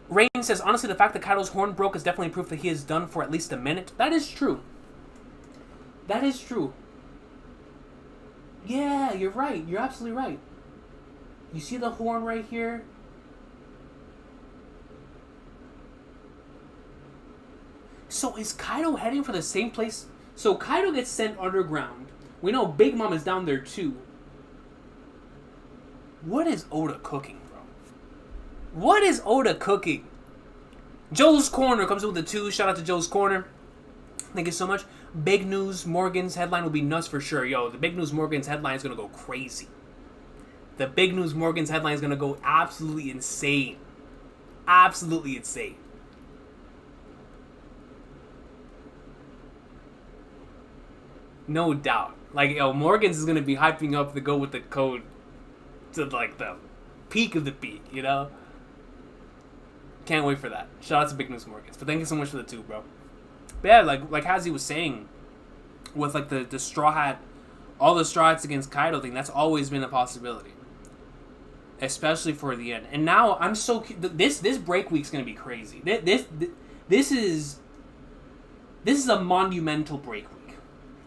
Rain says, honestly, the fact that Kaido's horn broke is definitely proof that he is done for at least a minute. That is true. That is true. Yeah, you're right. You're absolutely right. You see the horn right here? So is Kaido heading for the same place? So Kaido gets sent underground. We know Big Mom is down there too. What is Oda cooking, bro? What is Oda cooking? Joe's Corner comes in with the 2. Shout out to Joe's Corner. Thank you so much. Big News Morgan's headline will be nuts for sure. Yo, the Big News Morgan's headline is going to go crazy. The Big News Morgan's headline is going to go absolutely insane. Absolutely insane. No doubt. Like, yo, Morgan's is going to be hyping up the go with the code to, like, the peak of the peak, you know? Can't wait for that. Shout out to Big News Morgan's. But thank you so much for the 2, bro. But yeah, like Hazy was saying, with, like, the Straw Hat, all the Straw Hats against Kaido thing, that's always been a possibility. Especially for the end. And now, I'm so... This break week's going to be crazy. This is a monumental break week.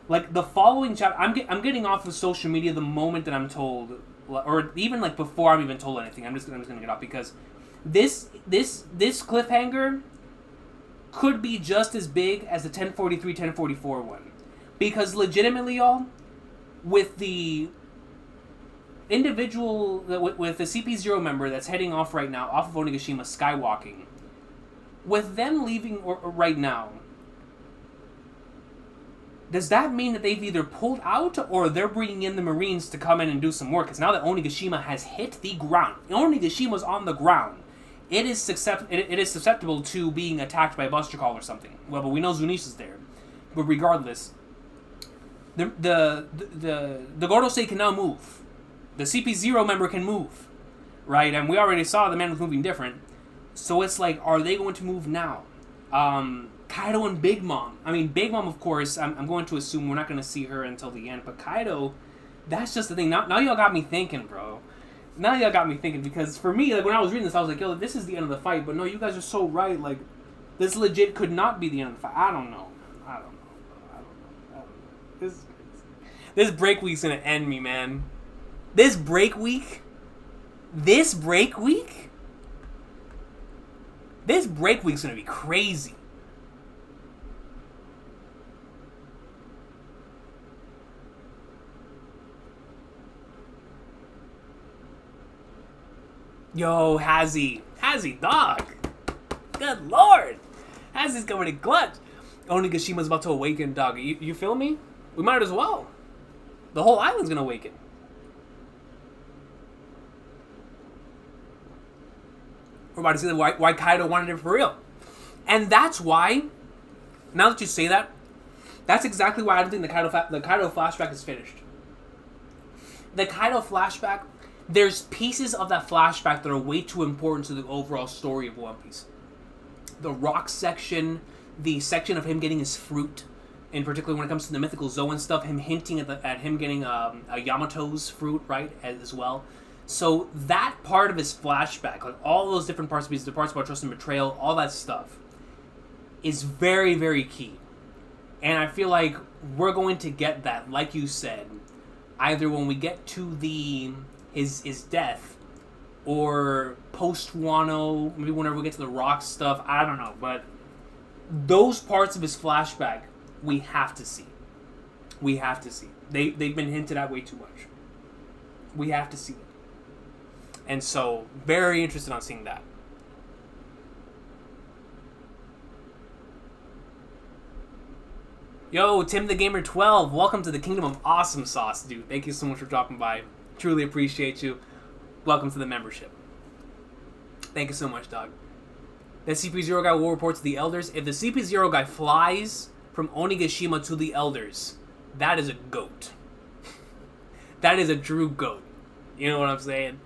Like, the following chapter... I'm getting off of social media the moment that I'm told... Or even, like, before I'm even told anything. I'm just going to get off. Because this cliffhanger could be just as big as the 1043-1044 one. Because legitimately, y'all, with the individual... With the CP0 member that's heading off right now, off of Onigashima, skywalking, with them leaving right now... Does that mean that they've either pulled out or they're bringing in the Marines to come in and do some work? Because now that Onigashima has hit the ground, Onigashima's on the ground, it is susceptible to being attacked by a Buster Call or something. Well, but we know Zunisha's there. But regardless, the Gorosei can now move. The CP0 member can move, right? And we already saw the man was moving different. So it's like, are they going to move now? Kaido and Big Mom. I mean, Big Mom, of course, I'm going to assume we're not going to see her until the end. But Kaido, that's just the thing. Now y'all got me thinking, bro. Now y'all got me thinking. Because for me, like, when I was reading this, I was like, yo, this is the end of the fight. But no, you guys are so right. Like, this legit could not be the end of the fight. I don't know. This break week's going to end me, man. This break week's going to be crazy. Yo, Hazzy, dog. Good lord! How's this coming in clutch? Onigashima's about to awaken, dog. You feel me? We might as well. The whole island's gonna awaken. We're about to see why Kaido wanted it for real. And that's why, now that you say that, that's exactly why I don't think the Kaido flashback is finished. The Kaido flashback, there's pieces of that flashback that are way too important to the overall story of One Piece. The rock section, the section of him getting his fruit, in particular when it comes to the mythical Zoan stuff, him hinting at him getting a Yamato's fruit, right, as well. So that part of his flashback, like all those different parts of his, the parts about trust and betrayal, all that stuff, is very, very key. And I feel like we're going to get that, like you said, either when we get to his death, or post-Wano, maybe whenever we get to the rock stuff, I don't know. But those parts of his flashback, we have to see. We have to see. They've been hinted at way too much. We have to see it. And so, very interested on seeing that. Yo, Tim the Gamer 12, welcome to the Kingdom of Awesome Sauce, dude. Thank you so much for dropping by. Truly appreciate you. Welcome to the membership. Thank you so much, dog. That CP0 guy will report to the elders. If the CP0 guy flies from Onigashima to the elders, that is a goat. That is a true goat. You know what I'm saying?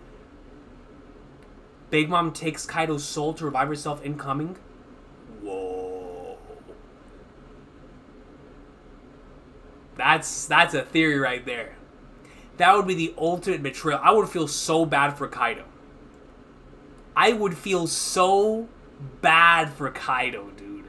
Big Mom takes Kaido's soul to revive herself incoming. Whoa. That's a theory right there. That would be the ultimate betrayal. I would feel so bad for Kaido. I would feel so bad for Kaido, dude.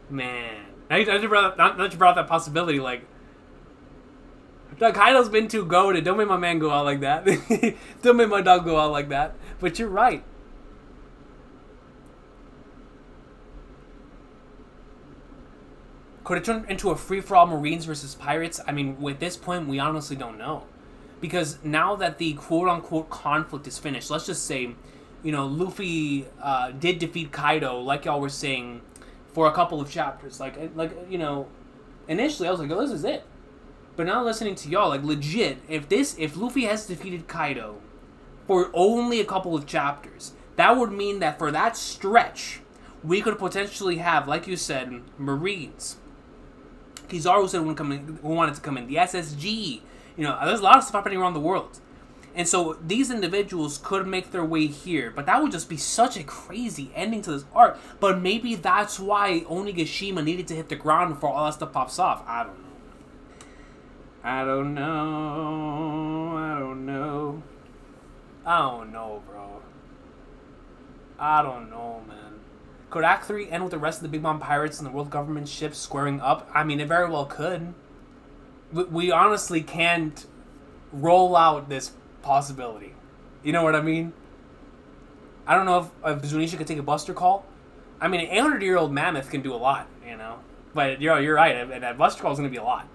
Man. Now you brought up that possibility, like, Kaido's been too goated. Don't make my man go out like that. Don't make my dog go out like that. But you're right. Could it turn into a free-for-all Marines versus Pirates? I mean, with this point, we honestly don't know. Because now that the quote-unquote conflict is finished, let's just say, you know, Luffy did defeat Kaido, like y'all were saying, for a couple of chapters. Like you know, initially I was like, oh, this is it. But now listening to y'all, like, legit, if Luffy has defeated Kaido for only a couple of chapters, that would mean that for that stretch, we could potentially have, like you said, Marines. Kizaru said who wanted to come in. The SSG. You know, there's a lot of stuff happening around the world. And so these individuals could make their way here, but that would just be such a crazy ending to this arc. But maybe that's why Onigashima needed to hit the ground before all that stuff pops off. I don't know. I don't know, bro. I don't know, man. Could Act 3 end with the rest of the Big Mom Pirates and the world government ships squaring up? I mean, it very well could. We honestly can't roll out this possibility. You know what I mean? I don't know if Zunisha could take a buster call. I mean, an 800-year-old mammoth can do a lot, you know? But you're right, and that buster call is going to be a lot.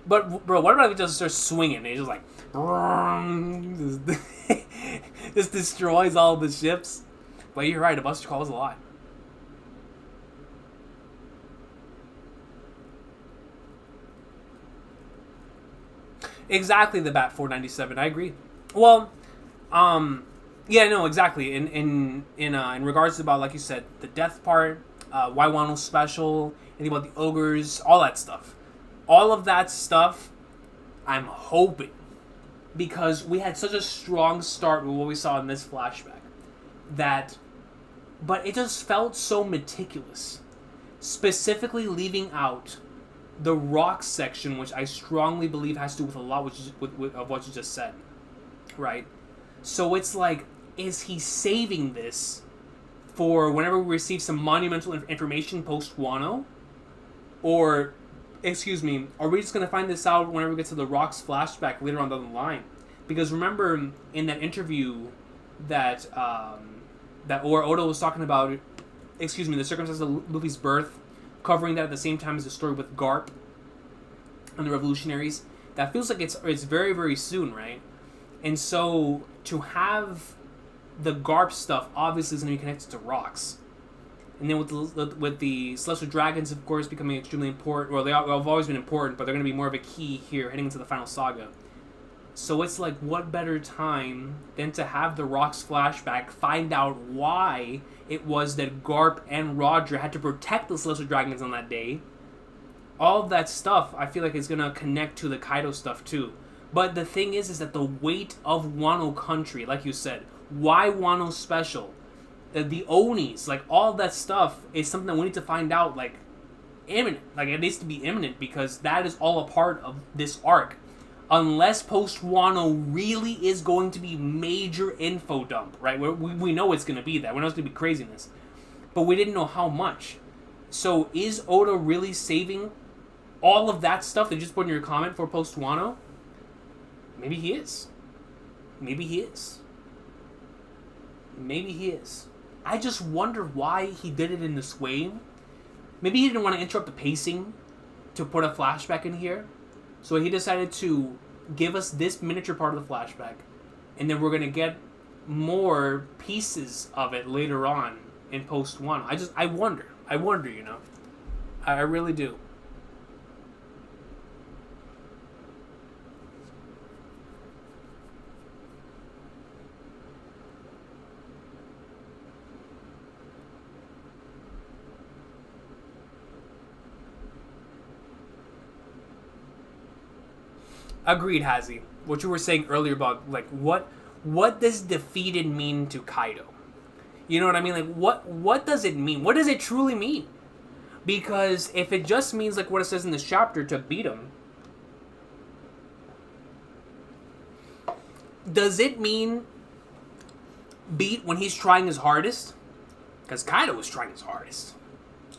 But, bro, what about if he just starts swinging and he's just like, just destroys all the ships? But you're right, a buster call is a lot. Exactly, the Bat 497. I agree. Well, yeah, no, exactly. In regards to about, like you said, the death part, why Wano special, anything about the ogres, all that stuff. All of that stuff, I'm hoping, because we had such a strong start with what we saw in this flashback, but it just felt so meticulous, specifically leaving out the rock section, which I strongly believe has to do with a lot of what you just said, right? So it's like, is he saving this for whenever we receive some monumental information post-Wano? Or, excuse me, are we just going to find this out whenever we get to the Rocks flashback later on down the line? Because remember in that interview that Oda was talking about the circumstances of Luffy's birth, covering that at the same time as the story with Garp and the revolutionaries. That feels like it's very, very soon, right? And so to have the Garp stuff obviously is going to be connected to rocks. And then with the Celestial Dragons, of course, becoming extremely important. Well, they've always been important, but they're going to be more of a key here heading into the final saga. So it's like, what better time than to have the Rocks flashback, find out why it was that Garp and Roger had to protect the Celestial Dragons on that day. All of that stuff, I feel like, is going to connect to the Kaido stuff, too. But the thing is that the weight of Wano country, like you said, why Wano special, the Onis, like, all that stuff is something that we need to find out, like, imminent. Like, it needs to be imminent, because that is all a part of this arc. Unless post-Wano really is going to be major info dump, right? We know it's going to be that. We know it's going to be craziness. But we didn't know how much. So is Oda really saving all of that stuff that you just put in your comment for post-Wano? Maybe he is. Maybe he is. Maybe he is. I just wonder why he did it in this way. Maybe he didn't want to interrupt the pacing to put a flashback in here. So he decided to give us this miniature part of the flashback, and then we're going to get more pieces of it later on in post-Wano. I wonder, you know. I really do. Agreed, Hazy. What you were saying earlier about, like, what does defeated mean to Kaido? You know what I mean? Like, what does it mean? What does it truly mean? Because if it just means, like what it says in this chapter, to beat him, does it mean beat when he's trying his hardest? Because Kaido was trying his hardest.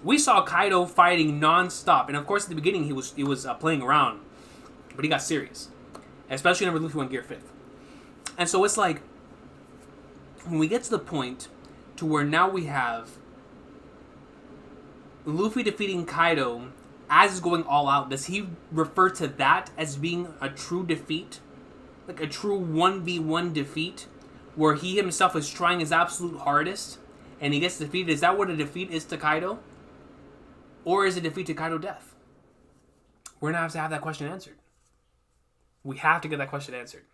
We saw Kaido fighting non-stop. And of course, at the beginning, he was playing around. But he got serious. Especially whenever Luffy went Gear 5th. And so it's like, when we get to the point to where now we have Luffy defeating Kaido as is going all out, does he refer to that as being a true defeat? Like a true 1v1 defeat? Where he himself is trying his absolute hardest and he gets defeated? Is that what a defeat is to Kaido? Or is it defeat to Kaido death? We're going to have that question answered. We have to get that question answered.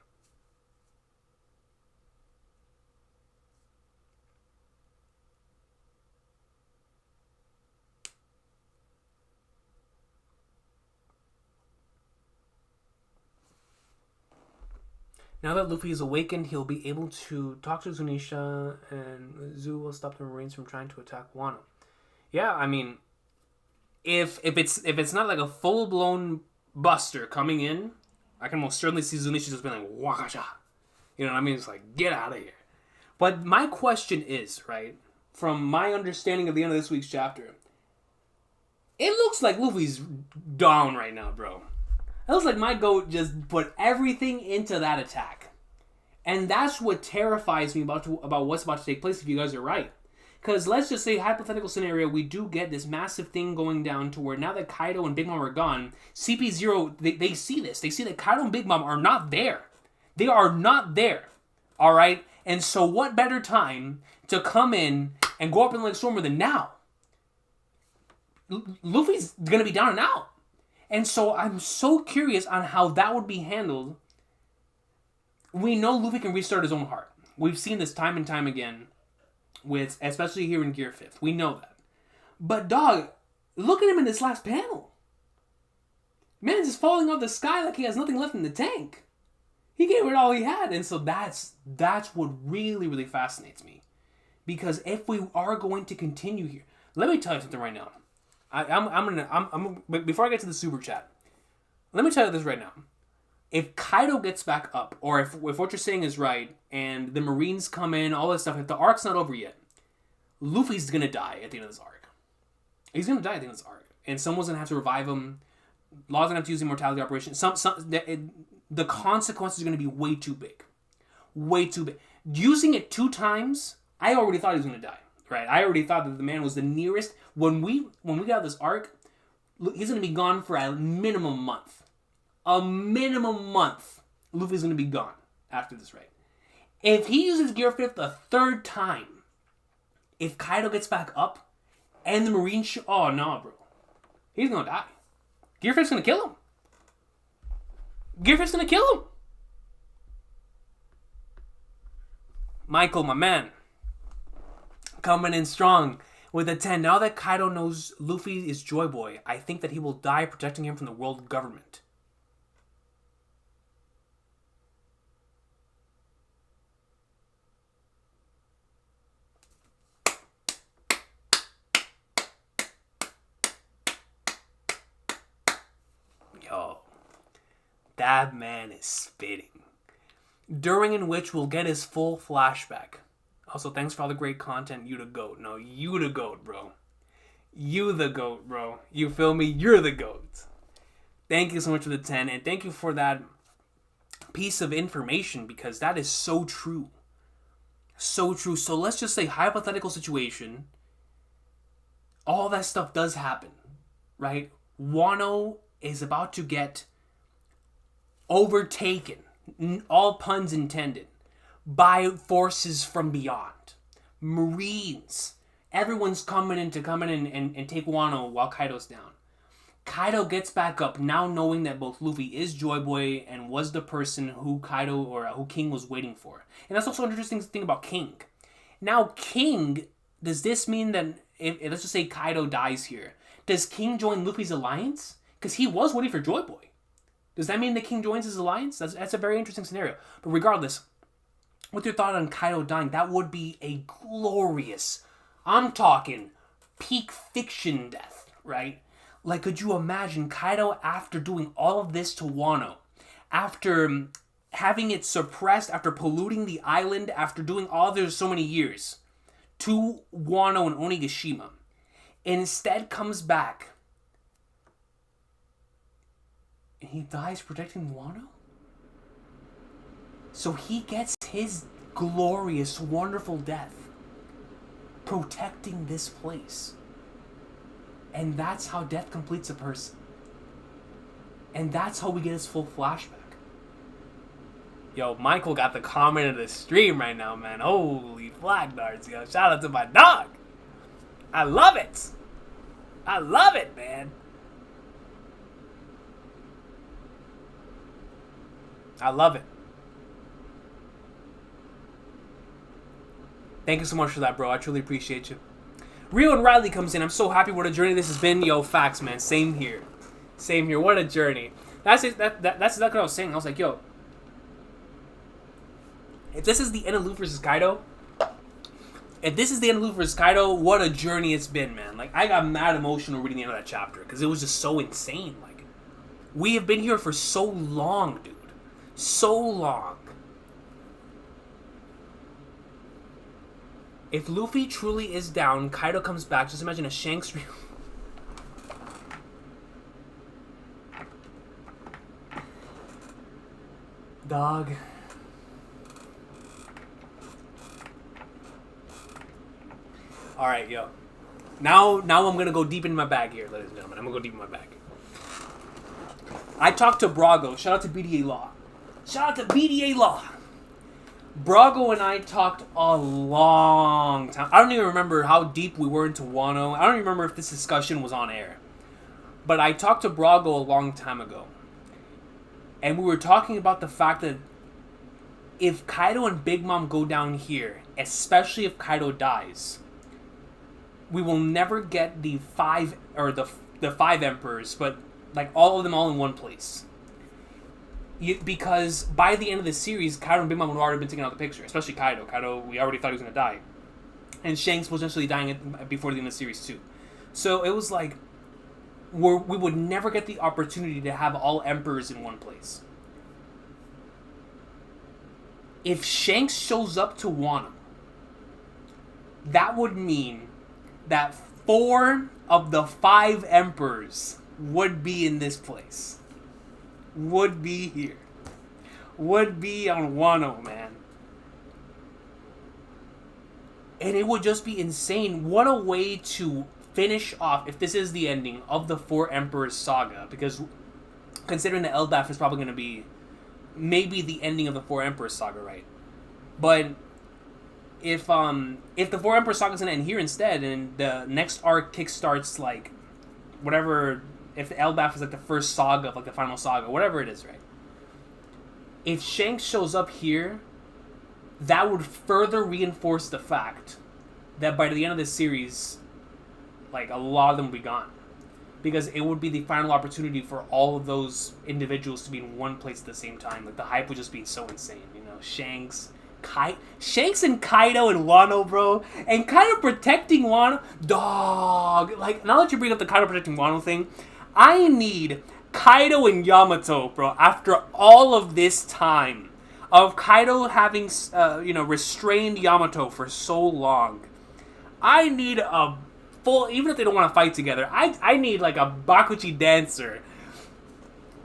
Now that Luffy is awakened, he'll be able to talk to Zunisha, and Zu will stop the Marines from trying to attack Wano. Yeah, I mean, if it's not like a full-blown buster coming in, I can most certainly see Zunisha just being like, Wakasha. You know what I mean? It's like, get out of here. But my question is, right, from my understanding of the end of this week's chapter, it looks like Luffy's down right now, bro. It looks like my goat just put everything into that attack. And that's what terrifies me about what's about to take place if you guys are right. Because let's just say, hypothetical scenario, we do get this massive thing going down to where now that Kaido and Big Mom are gone, CP0, they see this. They see that Kaido and Big Mom are not there. They are not there. Alright? And so what better time to come in and go up in Lake Stormer than now? Luffy's going to be down and out. And so I'm so curious on how that would be handled. We know Luffy can restart his own heart. We've seen this time and time again. Especially here in Gear 5th. We know that. But dog, look at him in this last panel. Man's just falling off the sky like he has nothing left in the tank. He gave it all he had. And so that's what really, really fascinates me. Because if we are going to continue here, let me tell you something right now. Before I get to the super chat, let me tell you this right now. If Kaido gets back up, or if what you're saying is right, and the Marines come in, all this stuff, if the arc's not over yet, Luffy's gonna die at the end of this arc. He's gonna die at the end of this arc. And someone's gonna have to revive him. Law's gonna have to use the immortality operation. The consequences are gonna be way too big. Way too big. Using it 2 times, I already thought he was gonna die. right? I already thought that the man was the nearest. When we got out this arc, he's going to be gone for a minimum month. A minimum month. Luffy's going to be gone after this raid. If he uses Gear 5th a third time, if Kaido gets back up, and the Marine oh no, bro. He's going to die. Gear 5th's going to kill him. Gear 5th's going to kill him. Michael, my man. Coming in strong with a 10. Now that Kaido knows Luffy is Joy Boy, I think that he will die protecting him from the world government. Yo, that man is spitting. During in which we'll get his full flashback. Also, thanks for all the great content. You the GOAT. No, you the GOAT, bro. You the GOAT, bro. You feel me? You're the GOAT. Thank you so much for the 10. And thank you for that piece of information, because that is so true. So true. So let's just say, hypothetical situation. All that stuff does happen, right? Wano is about to get overtaken, all puns intended, by forces from beyond. Marines. Everyone's coming in and take Wano while Kaido's down. Kaido gets back up, now knowing that both Luffy is Joy Boy and was the person who Kaido, or who King was waiting for. And that's also an interesting thing about King. Now, King, does this mean that, if let's just say Kaido dies here, does King join Luffy's alliance? Because he was waiting for Joy Boy. Does that mean that King joins his alliance? That's a very interesting scenario. But regardless, what's your thought on Kaido dying? That would be a glorious, I'm talking peak fiction death, right? Like, could you imagine Kaido, after doing all of this to Wano, after having it suppressed, after polluting the island, after doing all this so many years to Wano and Onigashima, instead comes back and he dies protecting Wano? So he gets his glorious, wonderful death protecting this place. And that's how death completes a person. And that's how we get his full flashback. Yo, Michael got the comment of the stream right now, man. Holy flag darts, yo. Shout out to my dog. I love it. I love it, man. I love it. Thank you so much for that, bro. I truly appreciate you. Rio and Riley comes in. I'm so happy what a journey this has been. Yo, facts, man. Same here. Same here. What a journey. That's exactly what I was saying. I was like, yo, if this is the end of Luffy versus Kaido, what a journey it's been, man. Like, I got mad emotional reading the end of that chapter because it was just so insane. Like, we have been here for so long, dude. So long. If Luffy truly is down, Kaido comes back. Just imagine a Shanks... Dog. Alright, yo. Now I'm going to go deep in my bag here, ladies and gentlemen. I'm going to go deep in my bag. I talked to Brago. Shout out to BDA Law. Shout out to BDA Law. Brago and I talked a long time. I don't even remember how deep we were into Wano. I don't even remember if this discussion was on air. But I talked to Brago a long time ago. And we were talking about the fact that if Kaido and Big Mom go down here, especially if Kaido dies, we will never get the five emperors, but like all of them all in one place. Because by the end of the series, Kaido and Big Mom would have already been taken out of the picture, especially Kaido. Kaido, we already thought he was going to die. And Shanks was potentially dying before the end of the series too. So it was like, we would never get the opportunity to have all emperors in one place. If Shanks shows up to Wano, that would mean that 4 of the 5 emperors would be in this place. Would be here. Would be on Wano, man. And it would just be insane. What a way to finish off, if this is the ending of the Four Emperors saga, because considering that Elbaf is probably going to be maybe the ending of the Four Emperors saga, right? But if the Four Emperors saga is going to end here instead, and the next arc kickstarts like whatever, if Elbaf is like the first saga of like the final saga, whatever it is, right? If Shanks shows up here, that would further reinforce the fact that by the end of this series, like, a lot of them will be gone. Because it would be the final opportunity for all of those individuals to be in one place at the same time. Like, the hype would just be so insane, you know? Shanks and Kaido and Wano, bro. And Kaido protecting Wano. Dog. Like, now that you bring up the Kaido protecting Wano thing, I need Kaido and Yamato, bro, after all of this time of Kaido having, restrained Yamato for so long. I need a full, even if they don't want to fight together, I need like a Bakuchi dancer.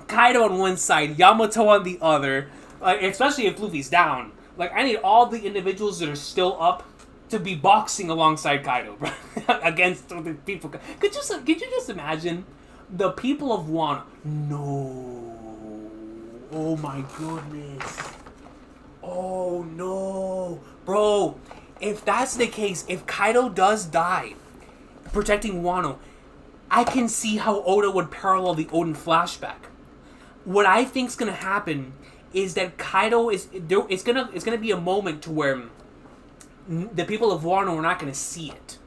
Kaido on one side, Yamato on the other, especially if Luffy's down. Like, I need all the individuals that are still up to be boxing alongside Kaido, bro, against the people. Could you just imagine the people of Wano? No. Oh my goodness. Oh no. Bro, if that's the case, if Kaido does die protecting Wano, I can see how Oda would parallel the Oden flashback. What I think's gonna happen is that Kaido it's gonna be a moment to where the people of Wano are not gonna see it,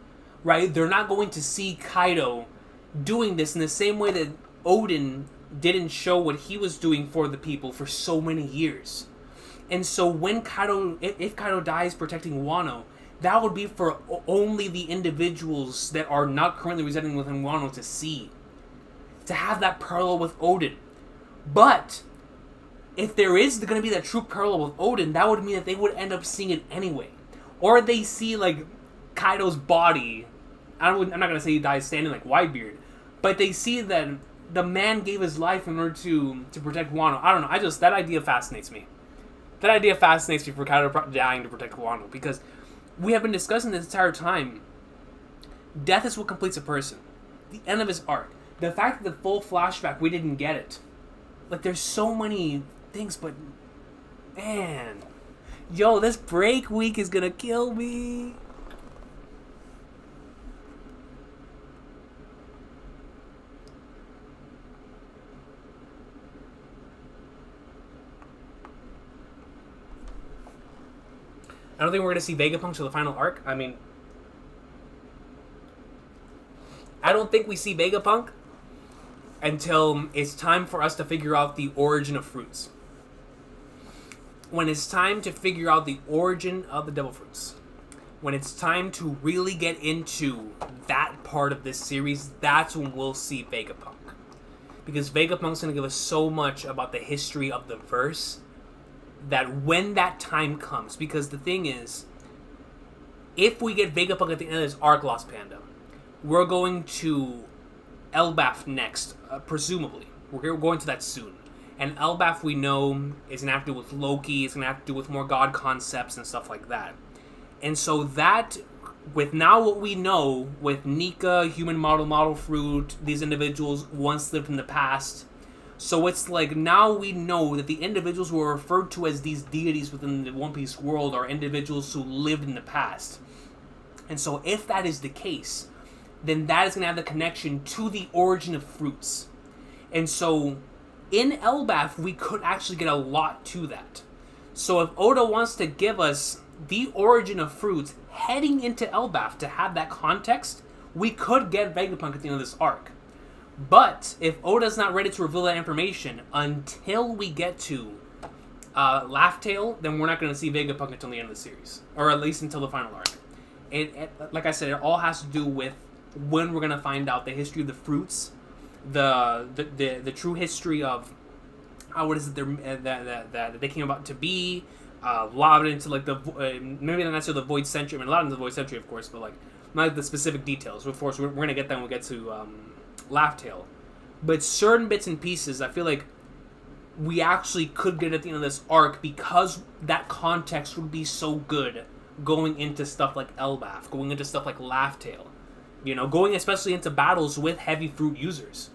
right? They're not going to see Kaido doing this in the same way that Oden didn't show what he was doing for the people for so many years. And so when if Kaido dies protecting Wano, that would be for only the individuals that are not currently residing within Wano to see. To have that parallel with Oden. But if there is going to be that true parallel with Oden, that would mean that they would end up seeing it anyway. Or they see, like, Kaido's body. I'm not going to say he dies standing like Whitebeard. But they see that the man gave his life in order to protect Wano. I don't know. That idea fascinates me. That idea fascinates me for Kaido dying to protect Wano. Because we have been discussing this entire time. Death is what completes a person. The end of his arc. The fact that the full flashback, we didn't get it. Like, there's so many things, but man. Yo, this break week is gonna kill me. I don't think we're going to see Vegapunk till the final arc. I mean, I don't think we see Vegapunk until it's time for us to figure out the origin of fruits. When it's time to figure out the origin of the devil fruits. When it's time to really get into that part of this series, that's when we'll see Vegapunk. Because Vegapunk's going to give us so much about the history of the verse that when that time comes, because the thing is, if we get Vegapunk at the end of this arc, Lost Panda, we're going to Elbaf next, presumably. We're going to that soon. And Elbaf, we know, is going to have to do with Loki, it's going to have to do with more god concepts and stuff like that. And so that, with now what we know, with Nika, Human Model Fruit, these individuals once lived in the past. So it's like, now we know that the individuals who are referred to as these deities within the One Piece world are individuals who lived in the past. And so if that is the case, then that is going to have the connection to the origin of fruits. And so in Elbaf, we could actually get a lot to that. So if Oda wants to give us the origin of fruits heading into Elbaf to have that context, we could get Vegapunk at the end of this arc. But if Oda's not ready to reveal that information until we get to Laugh Tale, then we're not going to see Vegapunk until the end of the series. Or at least until the final arc. It, like I said, it all has to do with when we're going to find out the history of the fruits, the true history of what is it that they came about to be, a lot into like maybe not necessarily the Void Century. I mean, a lot into the Void Century, of course, but like not the specific details. Of course, we're going to get them when we get to Laugh Tale. But certain bits and pieces, I feel like we actually could get at the end of this arc because that context would be so good going into stuff like Elbaf, going into stuff like Laugh-Tale, you know, going especially into battles with heavy fruit users.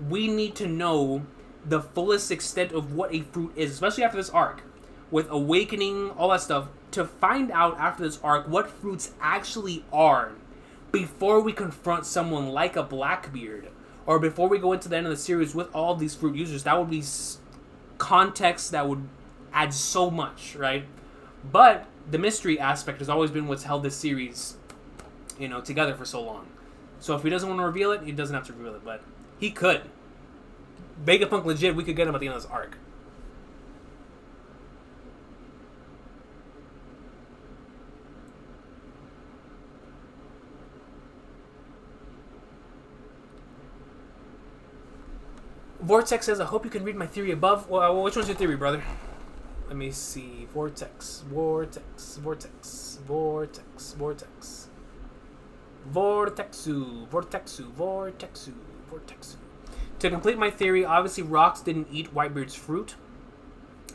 We need to know the fullest extent of what a fruit is, especially after this arc, with Awakening, all that stuff, to find out after this arc what fruits actually are before we confront someone like a Blackbeard, or before we go into the end of the series with all of these fruit users. That would be context that would add so much, right? But the mystery aspect has always been what's held this series, you know, together for so long. So if he doesn't want to reveal it, he doesn't have to reveal it, but he could. Vegapunk legit, we could get him at the end of this arc. Vortex says, I hope you can read my theory above. Well, which one's your theory, brother? Let me see. Vortex. Vortexu. To complete my theory, obviously Rocks didn't eat Whitebeard's fruit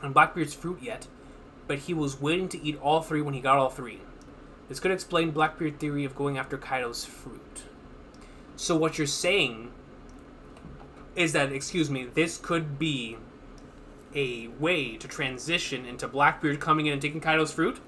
and Blackbeard's fruit yet, but he was waiting to eat all three when he got all three. This could explain Blackbeard's theory of going after Kaido's fruit. So what you're saying is that, this could be a way to transition into Blackbeard coming in and taking Kaido's fruit?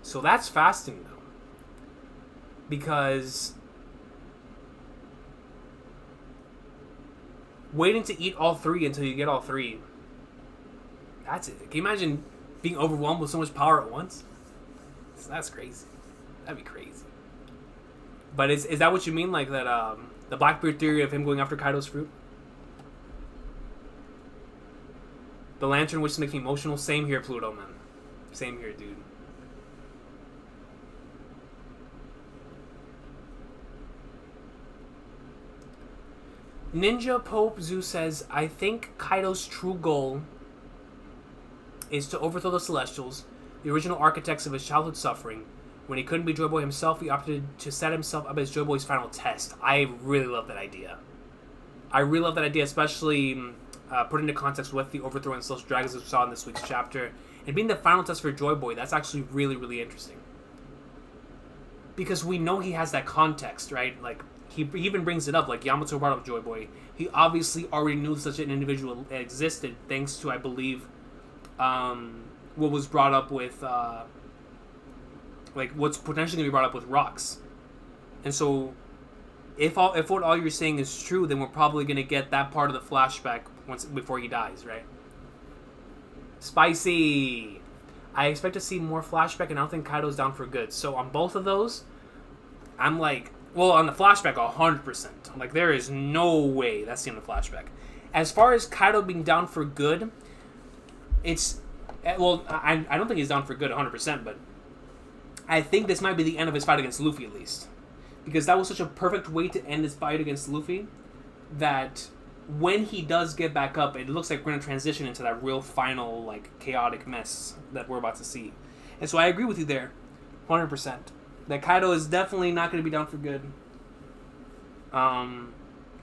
So that's fasting, though. Because waiting to eat all three until you get all three, that's it. Can you imagine being overwhelmed with so much power at once? That's crazy. That'd be crazy. But is that what you mean? Like that, the Blackbeard theory of him going after Kaido's fruit? The lantern, which makes me emotional. Same here, Pluto, man. Same here, dude. Ninja Pope Zoo says, I think Kaido's true goal is to overthrow the Celestials, the original architects of his childhood suffering. When he couldn't be Joy Boy himself, he opted to set himself up as Joy Boy's final test. I really love that idea. Especially put into context with the overthrowing Celestial Dragons as we saw in this week's chapter. And being the final test for Joy Boy, that's actually really, really interesting. Because we know he has that context, right? Like, he even brings it up, like Yamato brought up Joy Boy. He obviously already knew such an individual existed, thanks to, I believe, what was brought up with, what's potentially going to be brought up with Rocks. And so, if what all you're saying is true, then we're probably going to get that part of the flashback before he dies, right? Spicy! I expect to see more flashback, and I don't think Kaido's down for good. So on both of those, I'm like, well, on the flashback, 100%. Like, there is no way that's the end of the flashback. As far as Kaido being down for good, it's... Well, I don't think he's down for good 100%, but I think this might be the end of his fight against Luffy, at least. Because that was such a perfect way to end his fight against Luffy that when he does get back up, it looks like we're going to transition into that real final, like, chaotic mess that we're about to see. And so I agree with you there, 100%. That Kaido is definitely not going to be down for good.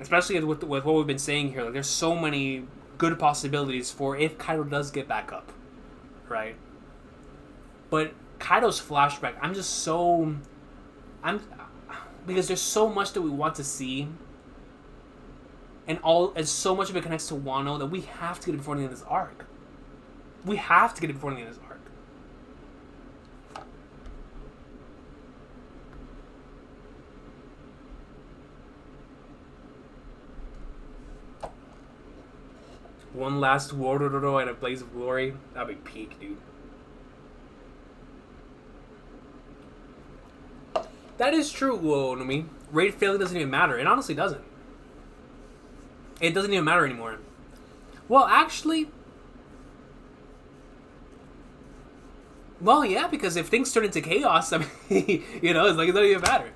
Especially with what we've been saying here. Like, there's so many good possibilities for if Kaido does get back up. Right? But Kaido's flashback, because there's so much that we want to see. And so much of it connects to Wano that we have to get it before the end of this arc. One last Worororo and a Blaze of Glory. That'd be peak, dude. That is true, Uonomi. Raid failure doesn't even matter. It honestly doesn't. It doesn't even matter anymore. Well, actually... Well, yeah, because if things turn into chaos, I mean, you know, it's like it doesn't even matter. It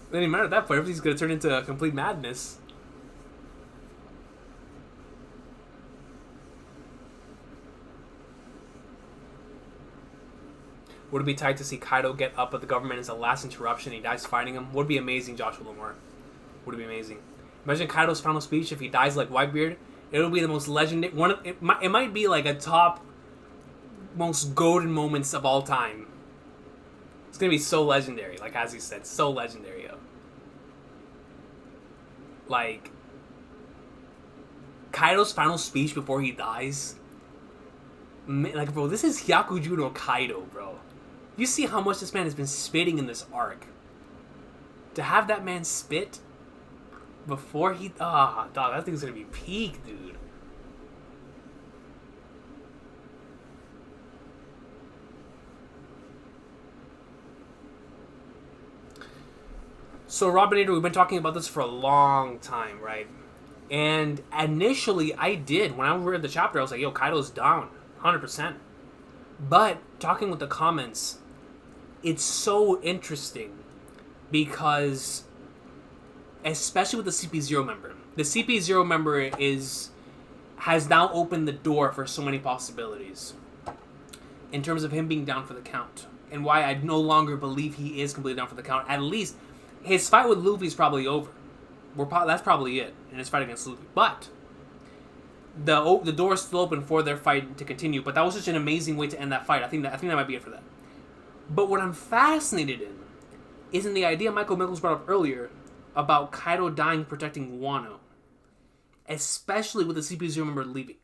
doesn't even matter at that point. Everything's going to turn into a complete madness. Would it be tight to see Kaido get up at the government as a last interruption? He dies fighting him. Would be amazing, Joshua Lamar. Would it be amazing? Imagine Kaido's final speech if he dies like Whitebeard. It would be the most legendary one. It might be like a top most golden moments of all time. It's gonna be so legendary, like as he said, so legendary. Yo. Like Kaido's final speech before he dies. Like, bro, this is Hyakuju no Kaido, bro. You see how much this man has been spitting in this arc. To have that man spit before he... dog, that thing's gonna be peak, dude. So, Robinator, we've been talking about this for a long time, right? And initially, I did. When I read the chapter, I was like, yo, Kaido's down. 100%. But, talking with the comments, it's so interesting because, especially with the CP0 member, the CP0 member has now opened the door for so many possibilities in terms of him being down for the count, and why I no longer believe he is completely down for the count. At least his fight with Luffy is probably over. That's probably it in his fight against Luffy. But the door is still open for their fight to continue. But that was such an amazing way to end that fight. I think that might be it for that. But what I'm fascinated in is in the idea Michael Mickles brought up earlier about Kaido dying protecting Wano, especially with the CP0 member leaving,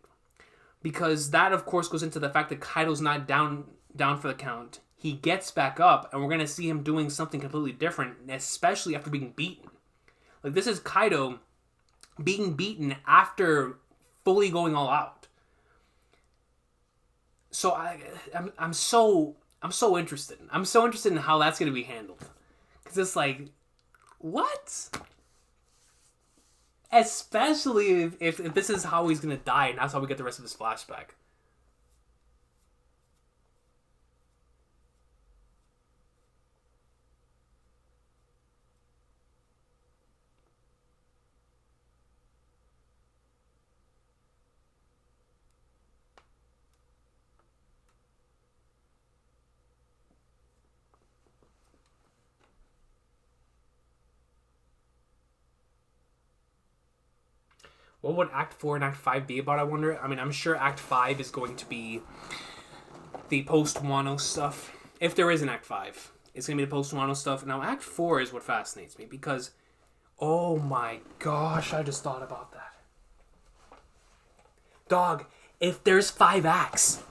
because that of course goes into the fact that Kaido's not down for the count. He gets back up, and we're gonna see him doing something completely different, especially after being beaten. Like, this is Kaido being beaten after fully going all out. So I'm so interested. I'm so interested in how that's gonna be handled, because it's like, what? Especially if this is how he's gonna die, and that's how we get the rest of his flashback. What would Act 4 and Act 5 be about, I wonder? I mean, I'm sure Act 5 is going to be the post-Wano stuff. If there is an Act 5, it's going to be the post-Wano stuff. Now, Act 4 is what fascinates me, because, oh my gosh, I just thought about that. Dog, if there's 5 acts,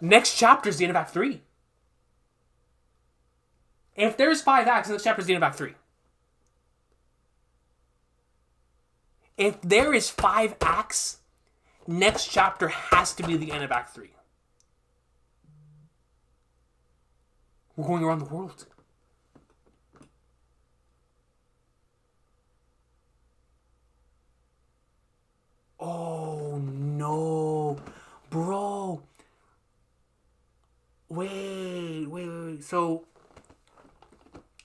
next chapter's the end of Act 3. If there's 5 acts, next chapter's the end of Act 3. If there is 5 acts, next chapter has to be the end of Act 3. We're going around the world. Oh no, bro. Wait. So,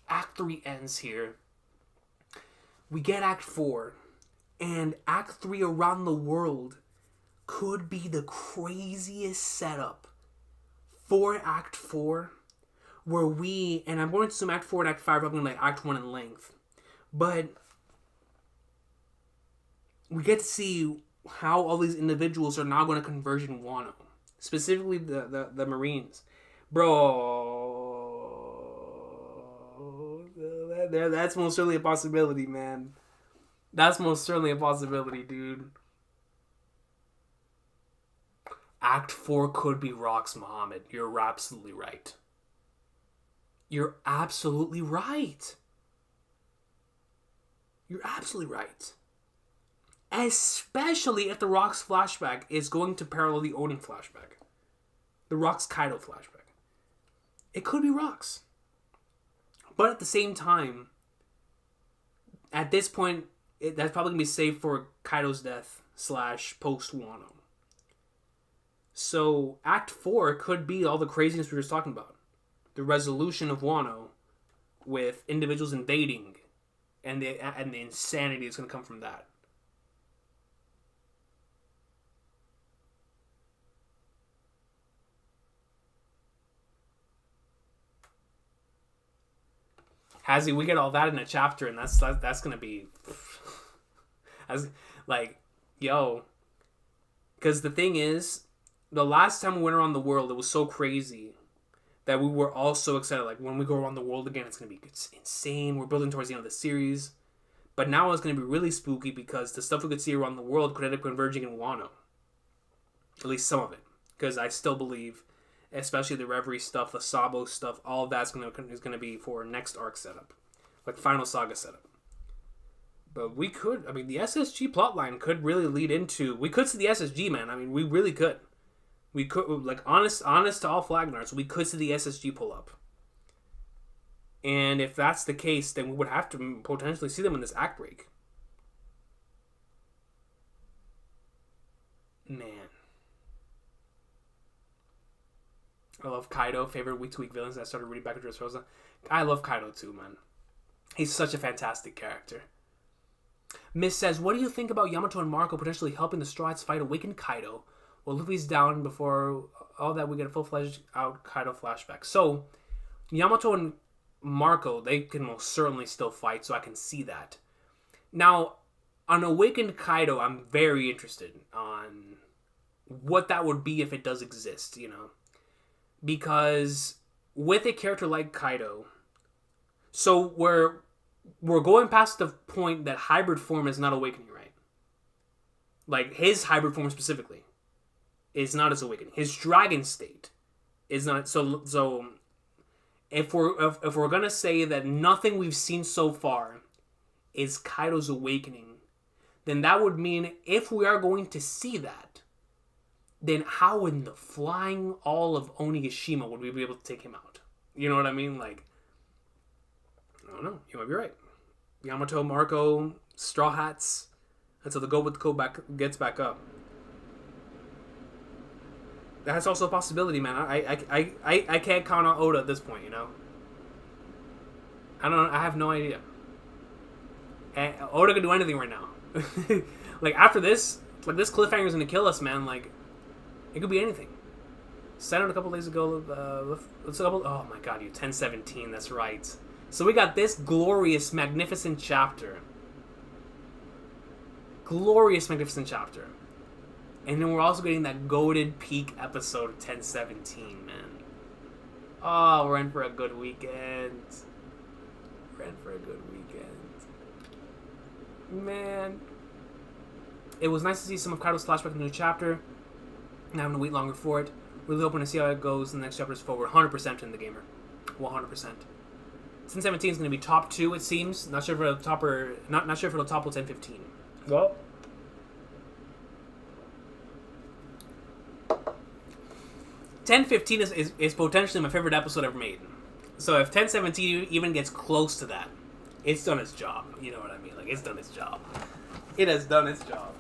Act 3 ends here. We get Act 4. And Act 3 around the world could be the craziest setup for Act 4, where and I'm going to assume Act 4 and Act 5 are probably like Act 1 in length, but we get to see how all these individuals are now going to converge in Wano, specifically the Marines. Bro, that's most certainly a possibility, man. That's most certainly a possibility, dude. Act 4 could be Rock's Muhammad. You're absolutely right. You're absolutely right. Especially if the Rock's flashback is going to parallel the Oden flashback. The Rock's Kaido flashback. It could be Rock's. But at the same time, at this point, that's probably going to be saved for Kaido's death / post-Wano. So, Act 4 could be all the craziness we were just talking about. The resolution of Wano with individuals invading and the insanity that's going to come from that. We get all that in a chapter, and that's gonna be, as like, yo. Because the thing is, the last time we went around the world, it was so crazy that we were all so excited. Like, when we go around the world again, it's insane. We're building towards the end of the series. But now it's going to be really spooky because the stuff we could see around the world could end up converging in Wano. At least some of it. Because I still believe, especially the Reverie stuff, the Sabo stuff, all of that's is going to be for next arc setup. Like, Final Saga setup. But we could, I mean, the SSG plotline could really lead into, we could see the SSG, man. I mean, we really could. We could, like, honest to all Flagnards, we could see the SSG pull up. And if that's the case, then we would have to potentially see them in this act break. Man. I love Kaido, favorite week-to-week villains that I started reading back in Dressrosa. I love Kaido too, man. He's such a fantastic character. Miss says, what do you think about Yamato and Marco potentially helping the Straw Hats fight awakened Kaido? Well, Luffy's down before all that, we get a full-fledged out Kaido flashback. So, Yamato and Marco, they can most certainly still fight, so I can see that. Now, on awakened Kaido, I'm very interested on what that would be if it does exist, you know? Because with a character like Kaido, so we're going past the point that hybrid form is not awakening, right? Like, his hybrid form specifically is not his awakening. His dragon state is not. So if we're gonna say that nothing we've seen so far is Kaido's awakening, then that would mean if we are going to see that, then how in the flying all of Onigashima would we be able to take him out? You know what I mean? Like, I don't know. You might be right. Yamato, Marco, Straw Hats, until the Go with the Code gets back up. That's also a possibility, man. I can't count on Oda at this point, you know? I have no idea. And Oda could do anything right now. Like, after this, like, this cliffhanger is going to kill us, man. Like, it could be anything. Sent out a couple days ago. Oh my god, you 1017, that's right. So we got this glorious, magnificent chapter. Glorious, magnificent chapter. And then we're also getting that goated peak episode of 1017, man. Oh, we're in for a good weekend. We're in for a good weekend. Man. It was nice to see some of Kaido's flashback in the new chapter. Not having to wait longer for it. Really hoping to see how it goes in the next chapters forward. 100% in the gamer. 100%. 1017 is going to be top 2, it seems. Not sure if it'll top or not sure if it'll topple 1015. Well, 1015 is potentially my favorite episode ever made. So if 1017 even gets close to that, it's done its job. You know what I mean? Like, it's done its job. It has done its job.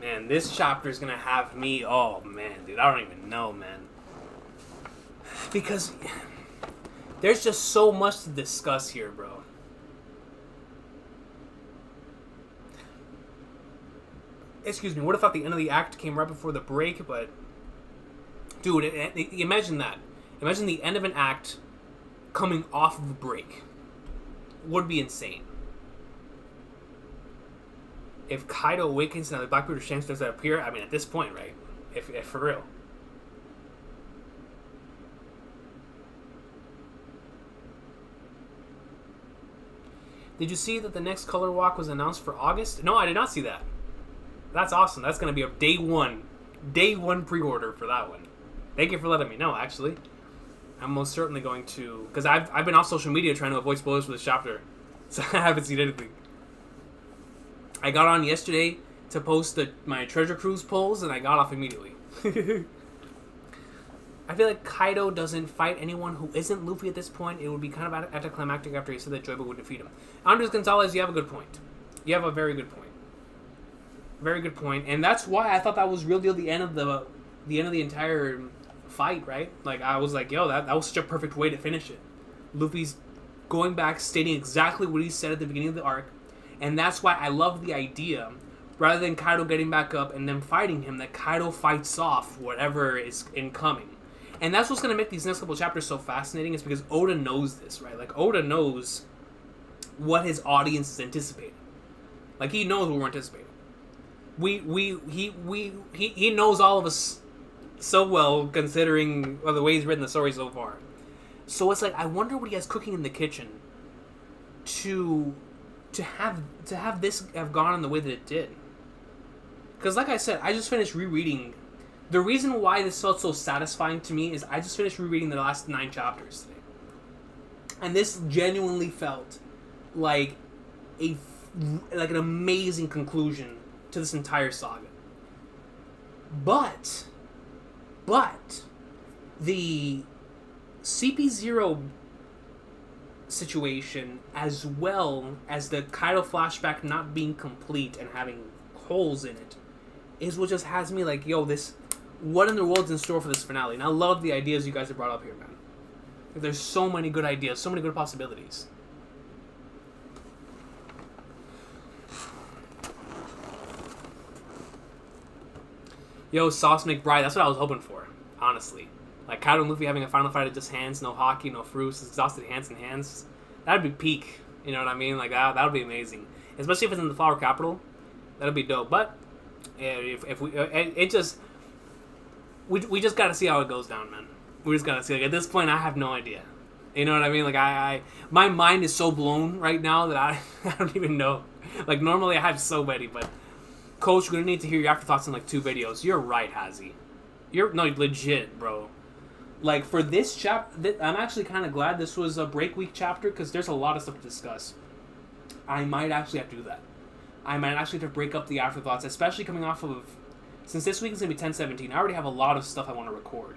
Man, this chapter is gonna have me. Oh man, dude, I don't even know, man. Because there's just so much to discuss here, bro. Excuse me, would have thought the end of the act came right before the break, but dude, imagine that. Imagine the end of an act coming off of a break. Would be insane. If Kaido awakens and the Blackbeard Shanks does that appear, I mean, at this point, right? If for real. Did you see that the next color walk was announced for August? No, I did not see that. That's awesome. That's going to be a day one pre-order for that one. Thank you for letting me know, actually. I'm most certainly going to, because I've been off social media trying to avoid spoilers for this chapter, so I haven't seen anything. I got on yesterday to post my Treasure Cruise polls, and I got off immediately. I feel like Kaido doesn't fight anyone who isn't Luffy at this point. It would be kind of anticlimactic after he said that Joyba would defeat him. Andres Gonzalez, you have a good point. You have a very good point. Very good point. And that's why I thought that was real deal the end of the entire fight, right? Like, I was like, yo, that was such a perfect way to finish it. Luffy's going back, stating exactly what he said at the beginning of the arc. And that's why I love the idea, rather than Kaido getting back up and then fighting him, that Kaido fights off whatever is incoming. And that's what's going to make these next couple chapters so fascinating, is because Oda knows this, right? Like, Oda knows what his audience is anticipating. Like, he knows what we're anticipating. He knows all of us so well, considering the way he's written the story so far. So it's like, I wonder what he has cooking in the kitchen to have this have gone in the way that it did. Because like I said, I just finished rereading. The reason why this felt so satisfying to me is I just finished rereading the last 9 chapters today. And this genuinely felt like an amazing conclusion to this entire saga. But the CP0 situation, as well as the Kaido flashback not being complete and having holes in it, is what just has me like, yo, what in the world's in store for this finale? And I love the ideas you guys have brought up here, man. There's so many good ideas, so many good possibilities. Yo, Sauce McBride, that's what I was hoping for, honestly. Like, Kaido and Luffy having a final fight at just hands, no hockey, no fruits, exhausted hands and hands. That'd be peak, you know what I mean? Like, that would be amazing. Especially if it's in the Flower Capital. That'd be dope. But, if we, it just, we just gotta see how it goes down, man. We just gotta see. Like, at this point, I have no idea. You know what I mean? Like, my mind is so blown right now that I don't even know. Like, normally I have so many, but Coach, we're gonna need to hear your afterthoughts in like 2 videos. You're right, Hazy. You're no legit, bro. Like, for this chapter, I'm actually kind of glad this was a break week chapter, because there's a lot of stuff to discuss. I might actually have to do that. I might actually have to break up the afterthoughts, especially coming off of, since this week is gonna be 10/17. I already have a lot of stuff I want to record.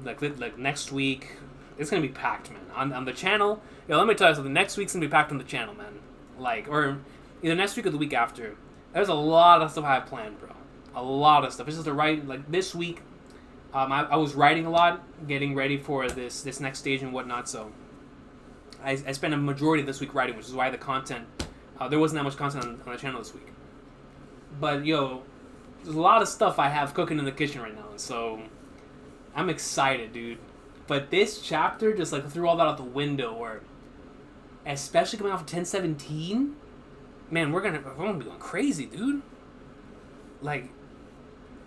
Like next week, it's gonna be packed, man. On the channel, yo, let me tell you something. Next week's gonna be packed on the channel, man. Like, or either next week or the week after. There's a lot of stuff I have planned, bro. A lot of stuff. It's just to write, like, this week, I was writing a lot, getting ready for this next stage and whatnot, so I spent a majority of this week writing, which is why the content, there wasn't that much content on the channel this week. But, yo, there's a lot of stuff I have cooking in the kitchen right now, so I'm excited, dude. But this chapter just, like, threw all that out the window, or especially coming off of 10/17, man, we're gonna be going crazy, dude. Like,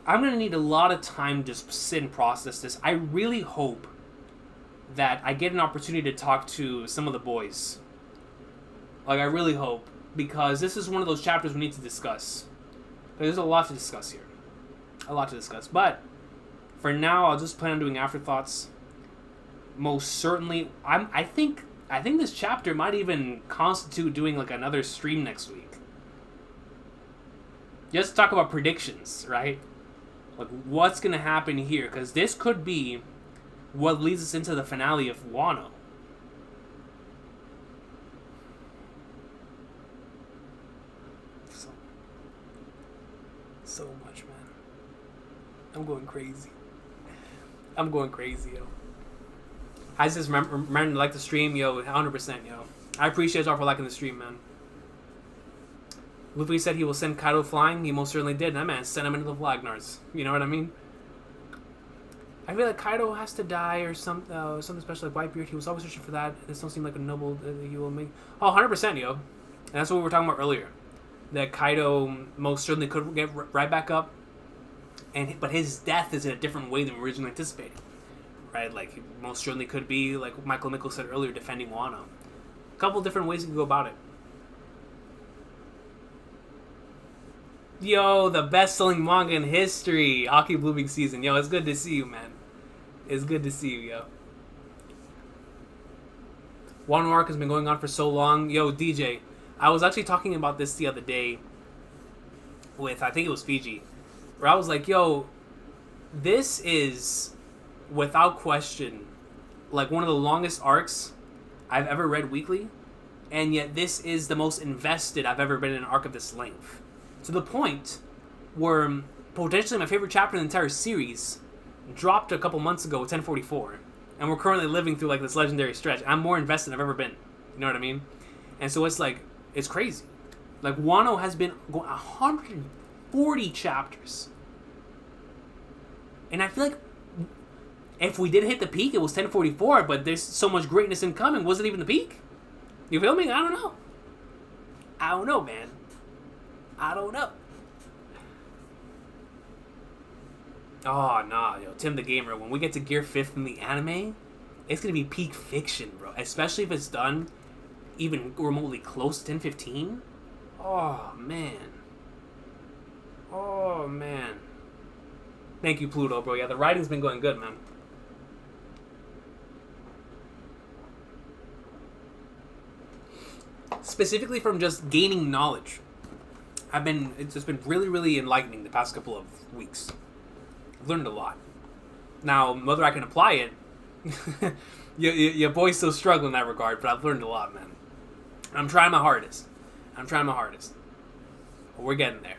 I'm gonna need a lot of time to just sit and process this. I really hope that I get an opportunity to talk to some of the boys. Like, I really hope, because this is one of those chapters we need to discuss. There's a lot to discuss here. A lot to discuss. But for now, I'll just plan on doing afterthoughts. Most certainly, I think this chapter might even constitute doing like another stream next week. Just to talk about predictions, right? Like, what's gonna happen here? Because this could be what leads us into the finale of Wano. So much, man. I'm going crazy. I'm going crazy, yo. I just remember to like the stream, yo, 100%, yo. I appreciate y'all for liking the stream, man. Luffy said he will send Kaido flying. He most certainly did. That man sent him into the Flagnars. You know what I mean? I feel like Kaido has to die or something special like Whitebeard. He was always searching for that. This don't seem like a noble that he will make. Oh, 100%, yo. And that's what we were talking about earlier. That Kaido most certainly could get right back up. But his death is in a different way than we originally anticipated. Right? Like, he most certainly could be, like Michael Mickle said earlier, defending Wano. A couple different ways you can go about it. Yo, the best-selling manga in history. Aki Blooming Season. Yo, it's good to see you, man. It's good to see you, yo. Wano arc has been going on for so long. Yo, DJ, I was actually talking about this the other day with, I think it was Fiji, where I was like, yo, this is, without question, like one of the longest arcs I've ever read weekly, and yet this is the most invested I've ever been in an arc of this length. To the point where potentially my favorite chapter in the entire series dropped a couple months ago with 1044, and we're currently living through like this legendary stretch. I'm more invested than I've ever been. You know what I mean? And so it's like, it's crazy. Like, Wano has been going 140 chapters. And I feel like if we did hit the peak, it was 1044, but there's so much greatness incoming. Was it even the peak? You feel me? I don't know. I don't know, man. I don't know. Oh, nah, yo. Tim the Gamer, when we get to Gear 5th in the anime, it's going to be peak fiction, bro. Especially if it's done even remotely close to 1015. Oh, man. Oh, man. Thank you, Pluto, bro. Yeah, the writing's been going good, man. Specifically from just gaining knowledge. It's just been really, really enlightening the past couple of weeks. I've learned a lot. Now, whether I can apply it, your boy's still struggling in that regard, but I've learned a lot, man. I'm trying my hardest. But we're getting there.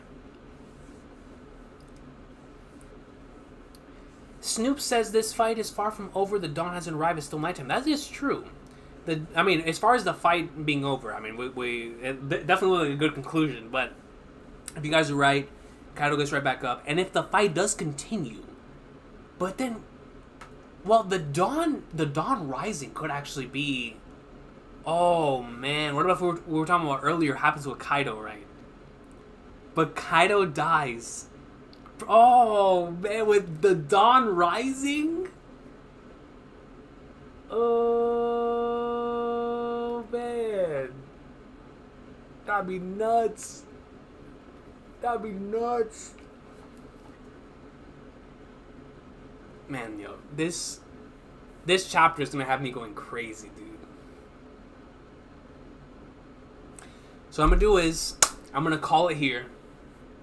Snoop says this fight is far from over. The dawn hasn't arrived. It's still nighttime. That is true. As far as the fight being over, it definitely was a good conclusion. But if you guys are right, Kaido gets right back up. And if the fight does continue, but then, well, the dawn rising could actually be. Oh man, what about if we were talking about earlier happens with Kaido, right? But Kaido dies. Oh man, with the dawn rising. Oh man, that'd be nuts. Man, yo, this chapter is gonna have me going crazy, dude. So what I'm gonna do is I'm gonna call it here.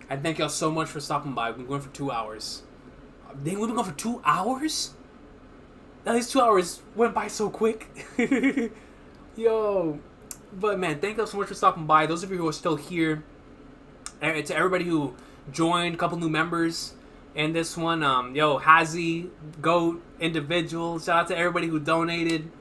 I thank y'all so much for stopping by. We've been going for 2 hours. Dang, we've been going for 2 hours? Now these 2 hours went by so quick. Yo. But man, thank y'all so much for stopping by. Those of you who are still here, to everybody who joined, a couple new members in this one, Hazy, Goat, Individual, shout out to everybody who donated.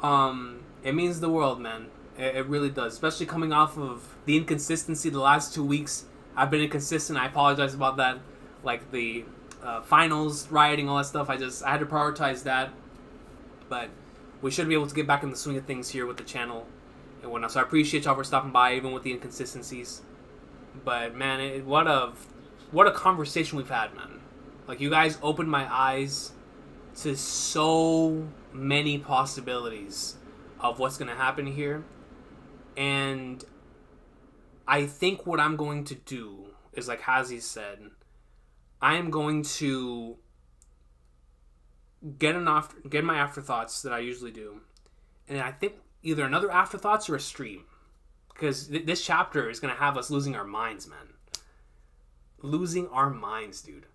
It means the world, man. It really does, especially coming off of the inconsistency the last 2 weeks. I've been inconsistent. I apologize about that. Like the finals, rioting, all that stuff. I had to prioritize that. But we should be able to get back in the swing of things here with the channel and whatnot. So I appreciate y'all for stopping by, even with the inconsistencies. But man, what a conversation we've had, man. Like, you guys opened my eyes to so many possibilities of what's gonna happen here. And I think what I'm going to do is, like Hazy said, I am going to get my afterthoughts that I usually do, and I think either another afterthoughts or a stream, because this chapter is going to have us losing our minds, man. Losing our minds, dude.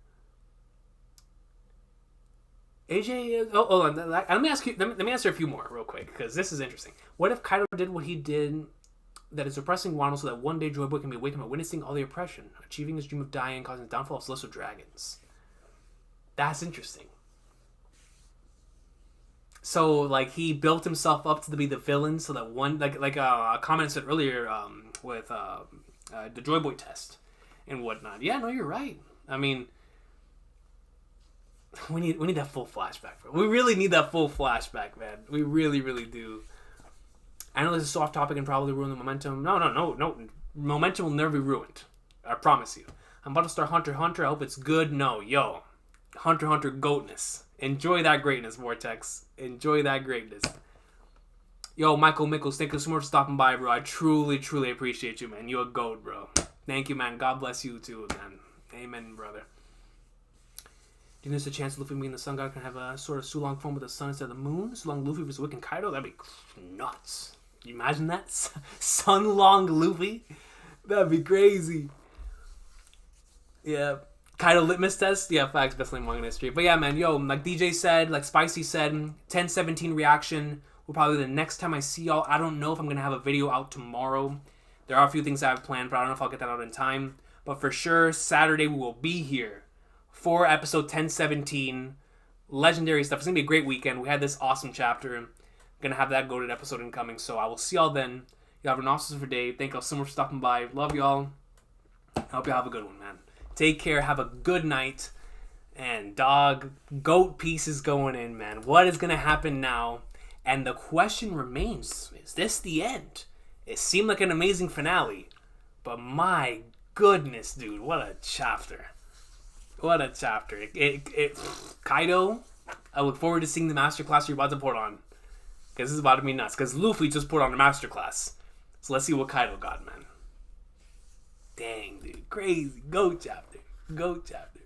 AJ, let me ask you. Let me answer a few more real quick, because this is interesting. What if Kaido did what he did, that is oppressing Wano, so that one day Joy Boy can be awakened by witnessing all the oppression, achieving his dream of dying, causing the downfall of celestial dragons? That's interesting. So, like, he built himself up to be the villain, so that one, like a comment said earlier, with the Joy Boy test and whatnot. Yeah, no, you're right. I mean, we need that full flashback, bro. We really need that full flashback, man. We really, really do. I know this is so off topic and probably ruin the momentum. No. Momentum will never be ruined. I promise you. I'm about to start Hunter x Hunter. I hope it's good. No, yo. Hunter x Hunter goatness. Enjoy that greatness, Vortex. Enjoy that greatness. Yo, Michael Mickles, thank you so much for stopping by, bro. I truly, truly appreciate you, man. You a goat, bro. Thank you, man. God bless you, too, man. Amen, brother. Do you think there's a chance Luffy being the Sun God can have a sort of Sulong form with the sun instead of the moon? Sulong Luffy versus Wick and Kaido? That'd be nuts. Can you imagine that? Sunlong Luffy? That'd be crazy. Yeah. Kaido litmus test? Yeah, facts. Best lane manga history. But yeah, man, yo, like DJ said, like Spicy said, 10-17 reaction will probably be the next time I see y'all. I don't know if I'm going to have a video out tomorrow. There are a few things I have planned, but I don't know if I'll get that out in time. But for sure, Saturday we will be here for episode 1017. Legendary stuff. It's going to be a great weekend. We had this awesome chapter. I'm going to have that goated episode incoming. So I will see y'all then. Y'all have an awesome day. Thank y'all so much for stopping by. Love y'all. I hope y'all have a good one, man. Take care. Have a good night. And dog, goat piece is going in, man. What is going to happen now? And the question remains, is this the end? It seemed like an amazing finale. But my goodness, dude, what a chapter. What a chapter. Kaido, I look forward to seeing the masterclass you're about to put on. Because this is about to be nuts. Because Luffy just put on a masterclass. So let's see what Kaido got, man. Dang, dude. Crazy. Go chapter. Go chapter.